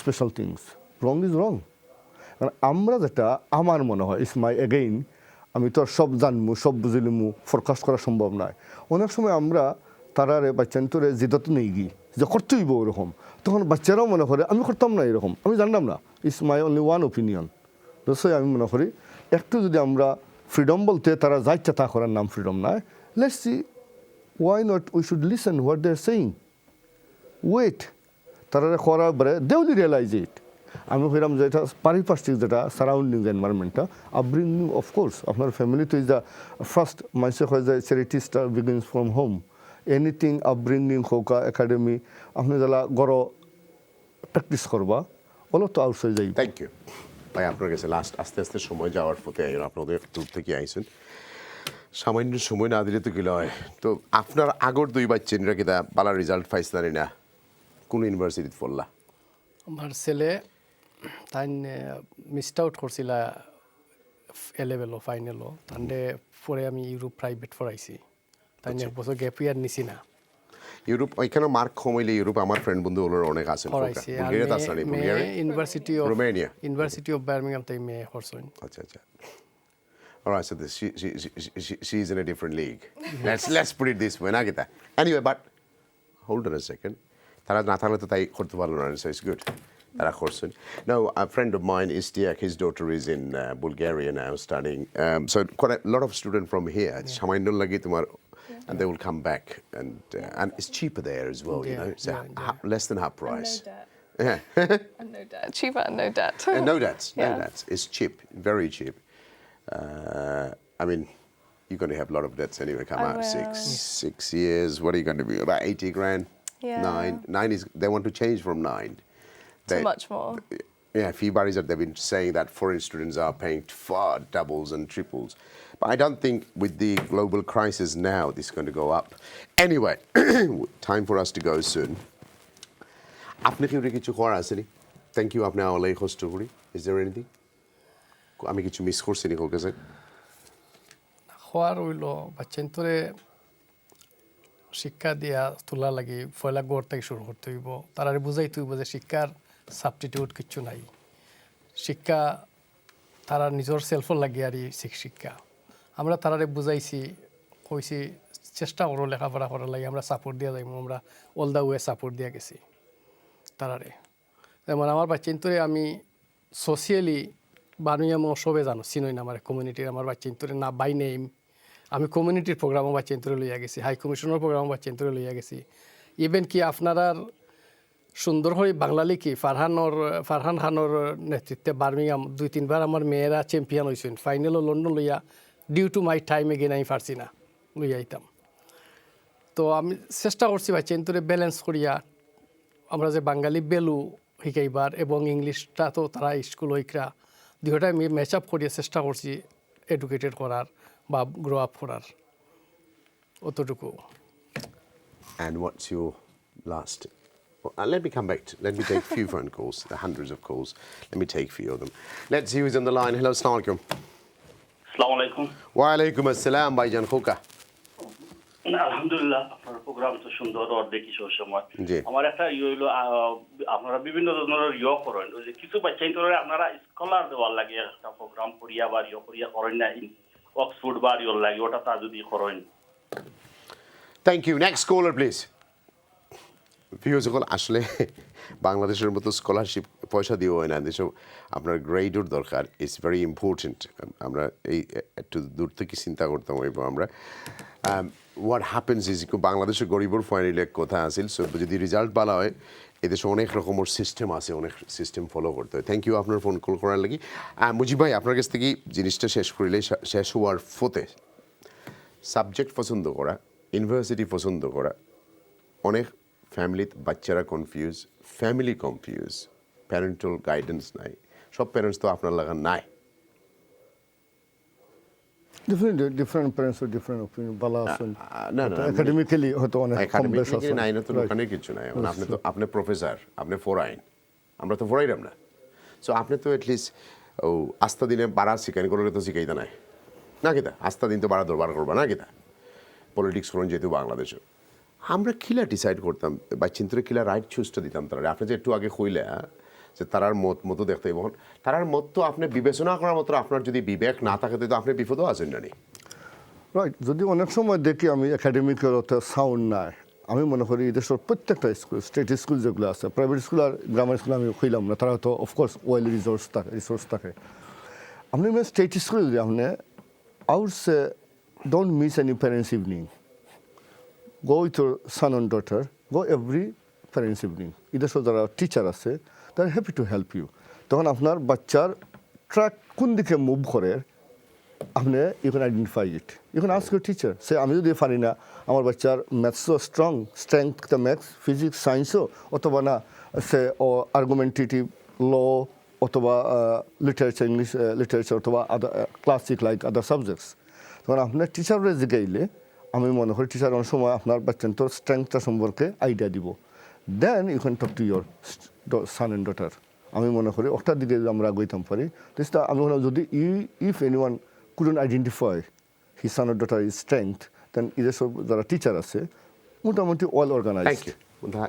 special things, wrong is wrong. কারণ আমরা যেটা আমার মনে হয় ইস মাই এগেইন, আমি তো সব জানবো সব বুঝিলিমু ফোরকাস্ট করা সম্ভব নয়। অনেক সময় আমরা তারারে বাচ্চান্তরে জিদত নেই গিয়ে যে করতেইব ওরকম, তখন বাচ্চারাও মনে করে আমি করতাম না এরকম, আমি জানলাম না। It's my only one opinion. নিশ্চয়ই আমি মনে করি একটু যদি আমরা ফ্রিডম বলতে তারা যা ইচ্ছা তা করার নাম ফ্রিডম নয়। Let's see why not we should listen what they are saying, wait তারা করার পরে দে উইল রিয়েলাইজ ইট। আমি ভাবলাম যে এটা পারিপার্শ্বিক যেটা সারাউন্ডিং এনভায়রনমেন্টটা আপব্রিঙ্গিং অফকোর্স আপনার ফ্যামিলি তো ইজ দ্য ফার্স্ট মানুষের হয় যে charity star begins from home. Anything upbringing হোক একাডেমি আপনি যারা গড় প্র্যাকটিস করবা ওগুলো তো আউটসাইড যাই। থ্যাংক ইউ ভাই, আপনার কাছে লাস্ট আস্তে আস্তে সময় যাওয়ার পথে আপনাদের দূর থেকে আইসেন, সামান্য সময় না দিলে তো গেলে হয়। তো আপনার আগর দুই বাচ্চারা কি ভালো রেজাল্ট পাইছিলেন না? কোন ইউনিভার্সিটিতে পড়লা? আমার ছেলে তাই মিসড আউট করছিল এলেভেলও ফাইনালও, তাহলে পরে আমি ইউরোপ প্রাইভেট পড়াইছি, তাই এক বছর গ্যাপ ইয়ার নিছি না। ইউরোপ ওইখানে মার্ক কমাইলে ইউরোপ আমার ফ্রেন্ড বন্ধু ওগুলোর অনেক আছে। ইউনিভার্সিটি অফ বার্মিংহাম তাই মেয়ে করছেন। আচ্ছা আচ্ছা। Alright, so she's in a different league. Let's put it this way, না Gita? Anyway, but hold on a second. তারা না থাকলে তো তাই করতে পারলো না, so it's good. তারা করছেন। Now, a friend of mine, Istiak, his daughter is in Bulgaria now studying. So quite a lot of students from here. সামান্য লাগে তোমার, and they will come back, and it's cheaper there as well, you know. So less than half price. And no debt. Yeah. And no debt. Cheaper and no debt. And no debts. No debts. It's cheap, very cheap. I mean, you're going to have a lot of debts anyway. Come out 6 years. What are you going to be? About 80 grand. Yeah. 9 is. They want to change from 9. To much more. Yeah, few bodies that they've been saying that foreign students are paying far doubles and triples. But I don't think with the global crisis now, this is going to go up. Anyway, time for us to go soon. আপনি কি কিছু করার আসেনি? Thank you. আপনি আমার লাগে কষ্ট করি. Is there anything? আমি কিছু মিস করছি নি কাছে? হওয়ার হইল বাচ্চান্তরে শিক্ষা দিয়া তোলা লাগি পয়লা গড় থেকে শুরু করতে হইব, তারারে বুঝাইতে হইব যে শিক্ষার সাবস্টিটিউট কিচ্ছু নাই। শিক্ষা তারা নিজের সেলফর লাগি আর শিক্ষা আমরা তারারে বুঝাইছি, কইছি চেষ্টা করো লেখাপড়া করার লাগে, আমরা সাপোর্ট দিয়া যাইব, আমরা অল দ্য ওয়ে সাপোর্ট দিয়া গেছি তারারে। যেমন আমার বাচ্চান্তরে আমি সোশিয়ালি বানুইয়া সবে জানো চিনই না আমার কমিউনিটির, আমার বাচ্চান্তরে না বাই নেম, আমি কমিউনিটির প্রোগ্রামও বাচ্চান্তরে লইয়া গেছি, হাই কমিশনের প্রোগ্রামও বাচ্চান্তরে লইয়া গেছি। ইভেন কি আপনার সুন্দর করে বাংলালি কি ফারহান খানোর নেতৃত্বে বার্মিংহাম 2-3 বার আমার মেয়েরা চ্যাম্পিয়ন হয়েছেন, ফাইনালও লন্ডন লইয়া due to my time again আমি পারছি না লইয়া আইতাম। তো আমি চেষ্টা করছি বাচ্চান্তরে ব্যালেন্স করিয়া আমরা যে বাঙালি বেলু শিকাইবার এবং ইংলিশটা তো তারা স্কুল হইকরা দুইটাই আমি ম্যাচ আপ করিয়া চেষ্টা করছি এডুকেটেড করার বা গ্রো আপ করার অতটুকু। And what's your last? Well, let me come back. Let me take a few phone calls. There are hundreds of calls. Let me take a few of them. Let's see who's on the line. Hello, assalamu alaikum. Assalamu alaikum. Wa alaikum assalam, bhaijan khoka. আলহামদুলিল্লাহ, আপনার programme তো সুন্দর আর দেখি সব সময়। জি। আমার একটা হইলো আপনারা বিভিন্ন ধরনের করেন, ওই যে কিছু বাচ্চা ধরে আপনারা স্কলার দেওয়ার লাগে একটা প্রোগ্রাম করিয়া বা করিয়া করেন না, অক্সফোর্ড বা লাগে ওটা তা যদি করেন। Thank you. Next caller, please. Views আসলে বাংলাদেশের মতো স্কলারশিপ পয়সা দিয়েও হয় না, দেশেও আপনার গ্রেডের দরকার, ইটস ভেরি ইম্পর্টেন্ট। আমরা এই একটু দূর থেকে চিন্তা করতাম হইব আমরা হোয়াট হ্যাপেন্স ইজ বাংলাদেশের গরিবর ফাইনালি এক কথা আসিল। সো যদি রেজাল্ট ভালো হয় এদেশে অনেক রকমের সিস্টেম আছে, অনেক সিস্টেম ফলো করতে হয়। থ্যাংক ইউ আপনার ফোন কল করার লাগি। মুজিব ভাই আপনার কাছ থেকে জিনিসটা শেষ করিলে শেষ হওয়ার ফতে সাবজেক্ট পছন্দ করা, ইউনিভার্সিটি পছন্দ করা, অনেক ফ্যামিলির বাচ্চারা confuse, family confuse, parental guidance নাই, সব প্যারেন্টস তো আপনার লাগা নাই। Different parents have different opinion. Bala না academically হয়তো অনেক কম বেশ আছে। নাই না, তো ওখানে কিছু নাই। এখন আপনি তো আপনি প্রফেসর, আপনি ফোরাইন, আমরা তো ফোরাইলাম না। সো আপনি তো অ্যাটলিস্ট ও আস্থা দিনে বাড়া শিখানি করলে তো শিখাইতে নাই না কিতা, আস্থা দিন তো বাড়া দরবার করবা না কিতা, পলিটিক্স করেন যেহেতু বাংলাদেশে। আমরা কিলা ডিসাইড করতাম বাচ্চিন্তরে কিলা রাইট চুজটা দিতাম তারা। আপনি যে একটু আগে কইলে যে তারার মতো দেখতে এবং তারার মত তো আপনি বিবেচনা করার মতো আপনার যদি বিবেক না থাকে তো আপনি বিপদও আছেন না। রাইট, যদি অনেক সময় দেখি আমি একাডেমিকের অত সাউন্ড নাই, আমি মনে করি দেশের প্রত্যেকটা স্কুল, স্টেট স্কুল যেগুলো আছে, প্রাইভেট স্কুল আর গ্রামার স্কুল আমি কইলাম না, তারা হয়তো অফকোর্স ওয়েল রিসোর্স থাকে। আপনি স্টেট স্কুল যদি আপনি out say don't miss any parents evening, go with your son and daughter, go every parents evening. এদের যারা টিচার আছে তারা হ্যাপি টু হেল্প ইউ। তখন আপনার বাচ্চার ট্র্যাক কোন দিকে মুভ করে আপনি you can identify it, you can ask your teacher. সে আমি যদি পারি না আমার বাচ্চার ম্যাথসও স্ট্রেংথ ম্যাথস, ফিজিক্স, সায়েন্সও, অথবা না সে আর্গুমেন্টেটিভ ল অথবা লিটারেচার, ইংলিশ লিটারেচার অথবা আদার ক্লাসিক লাইক আদার সাবজেক্টস, তখন আপনার টিচাররা জিগাইলে আমি মনে করি টিচার অনেক সময় আপনার বাচ্চার স্ট্রেংথটা সম্পর্কে আইডিয়া দিব। Then you can talk to your son and daughter. আমি মনে করি ওটার দিকে যদি আমরা গইতাম পারি, আমি মনে করি যদি if anyone couldn't identify his son or daughter is strength, then এদের সব যারা টিচার আছে মোটামুটি well organised.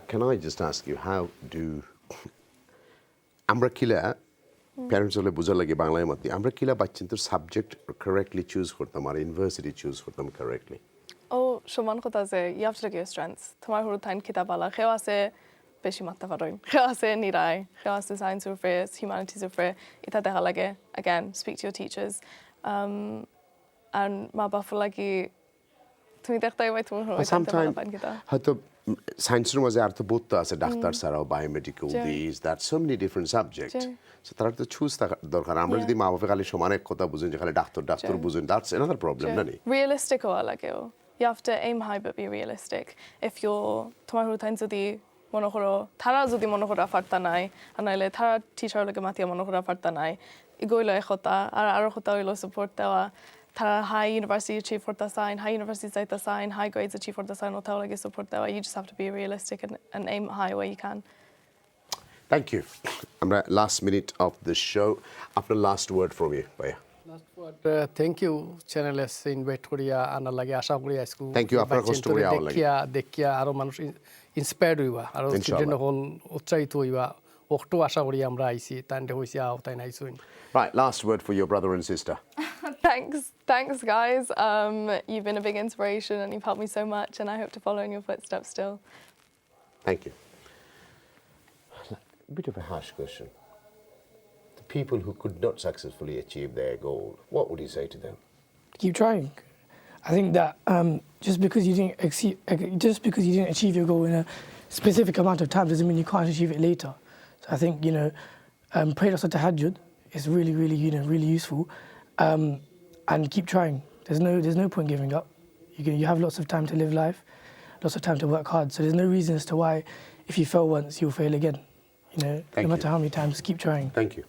Can I just ask you, how do আমরা কিলা প্যারেন্টস হলে বোঝার লাগে বাংলায় মতে আমরা কিলা বাচ্চাদের সাবজেক্ট কারেক্টলি চুজ করতাম আর ইউনিভার্সিটি চুজ করতাম কারেক্টলি? সমান কথা যে you have to look at your strengths. তোমার হরু থাইন কিতাব আলা খেও আছে বেশি মাত্রা পারোইন, খেও আছে নিরাই, খেও আছে সায়েন্স উর ফ্রে, হিউম্যানিটিজ উর ফ্রে, এটা দেখা লাগে। Again, speak to your teachers. And মা বাবা লাগি তুমি দেখতে পাই তুমি sometimes হয়তো সায়েন্সের মাঝে আর তো বহুত আছে, ডাক্তার ছাড়াও biomedical, this that, so many different subject. So তারা তো চুজ থাকা দরকার। আমরা যদি মা বাবা খালি সমান এক কথা বুঝেন যে খালি ডাক্তার বুঝেন, দ্যাটস অ্যানাদার প্রবলেম না নি। রিয়েলিস্টিক হওয়া লাগেও। You have to aim high but be realistic. If you're তোমার হরু থাইন যদি মনে করো তারা যদি মনে করো ফারতা নাই, আর নাইলে তারা টিচার লগে মাতিয়া মনে করো ফারতা নাই, এগোইলো একতা আর আরো কথা হইলো সাপোর্ট দেওয়া। তারা হাই ইউনিভার্সিটি অ্যাচিভ করতে চান, হাই ইউনিভার্সিটি যাইতে চান, হাই গ্রেডস অ্যাচিভ করতে চান, ওটাও লাগে সাপোর্ট দেওয়া। You just have to be realistic and aim high where you can. Thank you. আমরা last minute of the show. After last word from you, Bhaiya. Last word, thank you channel S invite করিয়া আনার লাগে আশা করি আজকে Thank you আপনার কষ্ট করে hour লাগে দেখিয়া আরো মানুষ ইন্সপায়ার্ড হইবা, আরো স্টুডেন্ট হল উৎসাহিত হইবা। ওকটো আশা করি আমরা আইছি তাইন্ডে হইছে আও তাই নাইছুন। Right, last word for your brother and sister. Thanks guys. You've been a big inspiration and you've helped me so much and I hope to follow in your footsteps still. Thank you. A bit of a harsh question. The people who could not successfully achieve their goal, what would you say to them? Keep trying. I think that just because you didn't achieve your goal in a specific amount of time doesn't mean you can't achieve it later. So I think prayer of tahajjud is really really useful, and keep trying. There's no point giving up. You have lots of time to live life, lots of time to work hard. So there's no reason as to why if you fail once you'll fail again. No matter how many times, keep trying. Thank you.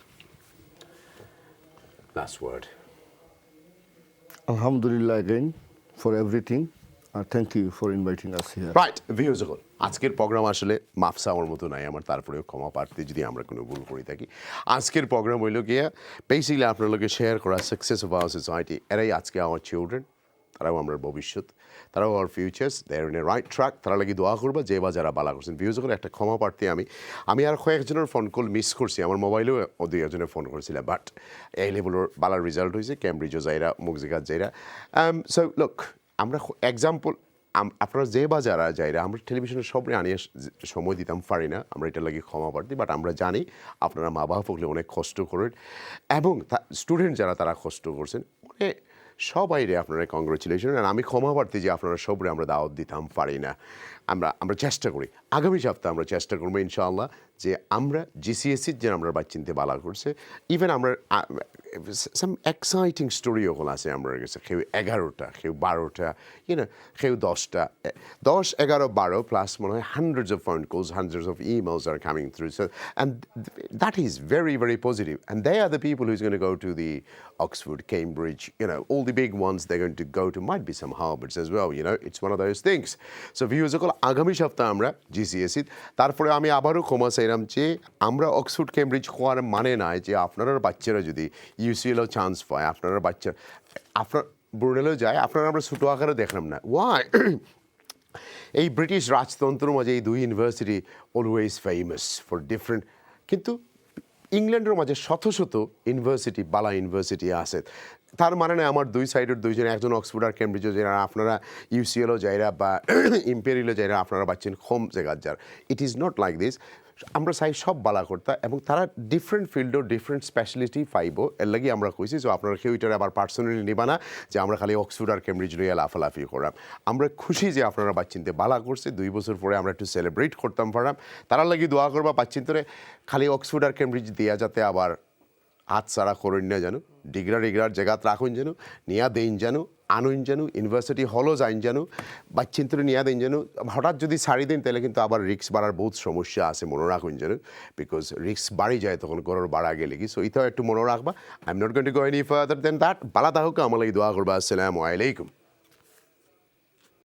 Last word. Alhamdulillah again for everything. Thank you for inviting us here. Right, viewers, আজকের programme আসলে মাফ চাওয়ার মতো নাই আমার, তারপরেও ক্ষমা প্রার্থী যদি আমরা কোনো ভুল করে থাকি। আজকের প্রোগ্রাম হইল গিয়া বেসিক্যালি আপনার লোকে শেয়ার করা সাকসেস অফ আওয়ার সোসাইটি। এরাই আজকে আমার চিলড্রেন, তারাও আমার ভবিষ্যৎ, তারাও আমার futures, they are in a right track. তারা লাগি দোয়া করবা যে বা যারা বালা করছেন। ভিউজ একটা ক্ষমা প্রার্থী আমি আর কয়েকজনের ফোন কল মিস করছি, আমার মোবাইলেও দুই একজনের ফোন করেছিলাম, বাট এই লেভেলের বালার রেজাল্ট হয়েছে, ক্যামব্রিজও যাইরা, মুগজিঘাট যাইরা। সো লুক, আমরা এক্সাম্পল আপনারা যে বা যারা যাইরা আমরা টেলিভিশনের সব আনিয়ে সময় দিতাম পারি না, আমরা এটা লাগে ক্ষমা প্রার্থী, বাট আমরা জানি আপনারা মা বাবা হলে অনেক কষ্ট করেন এবং স্টুডেন্ট যারা তারা কষ্ট করছেন, মানে সবাই রে আপনারা কংগ্রেচুলেশন। আর আমি ক্ষমা প্রার্থী যে আপনারা সবরে আমরা দাওয়াত দিতাম পারি না, আমরা চেষ্টা করি। আগামী সপ্তাহে আমরা চেষ্টা করবো ইনশাআল্লাহ যে আমরা জিসিএসসির যে আমরা বাচ্চিনতে বালা করছে, ইভেন আমরা সাম এক্সাইটিং স্টোরি ওগুলো আছে আমরা গেছে, কেউ 11টা, কেউ 12টা, কেউ 10টা, 10, 11, 12 প্লাস মনে হয় hundreds of phone calls, hundreds of emails are coming through. So, and that is very, very positive. And they are the people who's going to go to the Oxford, Cambridge, all the big ones they're going to go to, might be some Harvards as well, it's one of those things. So viewers, আগামী সপ্তাহে আমরা GCSC, তারপরে আমি আবারও ক্ষমা চাইলাম যে আমরা অক্সফোর্ড কেমব্রিজ হওয়ার মানে নয় যে আপনারা বাচ্চারা যদি ইউসিএলও চান্স পায়, আপনারা বাচ্চা আপনার ব্রুনেলেও যায়, আপনারা আমরা ছোটো আকারে দেখলাম না। ওয়াই? এই ব্রিটিশ রাজতন্ত্রের মাঝে এই দুই university always famous for different, কিন্তু ইংল্যান্ডের মাঝে শত শত ইউনিভার্সিটি, বালা ইউনিভার্সিটি আছে। তার মানে না আমার দুই সাইডের দুইজন, একজন অক্সফোর্ড আর কেমব্রিজও যারা, আপনারা ইউসিএলও যাইরা বা ইম্পেরিয়ালও যাইরা আপনারা পাচ্ছেন কম জায়গার যার। It is not like this. আমরা চাই সব বালা করতে, এবং তারা ডিফারেন্ট ফিল্ডও ডিফারেন্ট স্পেশালিটি পাইব, এর লাগি আমরা কইছি। সো আপনারা কেউ এটার আবার পার্সোনালি নিবা না যে আমরা খালি অক্সফোর্ড আর কেমব্রিজ লইয়া লাফালাফি করাম। আমরা খুশি যে আপনারা বাচ্চিনতে বালা করছে, 2 বছর পরে আমরা একটু সেলিব্রেট করতাম পারাম। তারা লাগি দোয়া করবা বাচ্চিন্তরে খালি অক্সফোর্ড আর কেমব্রিজ দিয়া যাতে আবার হাত সারা করেন না, জানো ডিগ্রার জায়গাত রাখুন, যেন নিয়া দেন, যেন আনুন, যেন ইউনিভার্সিটি হলও যাইন, যেন বাচ্চিন্তরে নিয়া দেন, যেন হঠাৎ যদি ছাড়ি দেন তাহলে কিন্তু আবার রিক্স বাড়ার বহুত সমস্যা আছে, মনে রাখুন যেন, বিকজ রিক্স বাড়ি যায় তখন গরর বাড়া গেলে কি। সো এটাও একটু মনে রাখবা। I am not going to go any further then that. বালা তাহকে আমার লাগি দোয়া করবা। আসসালামু আলাইকুম।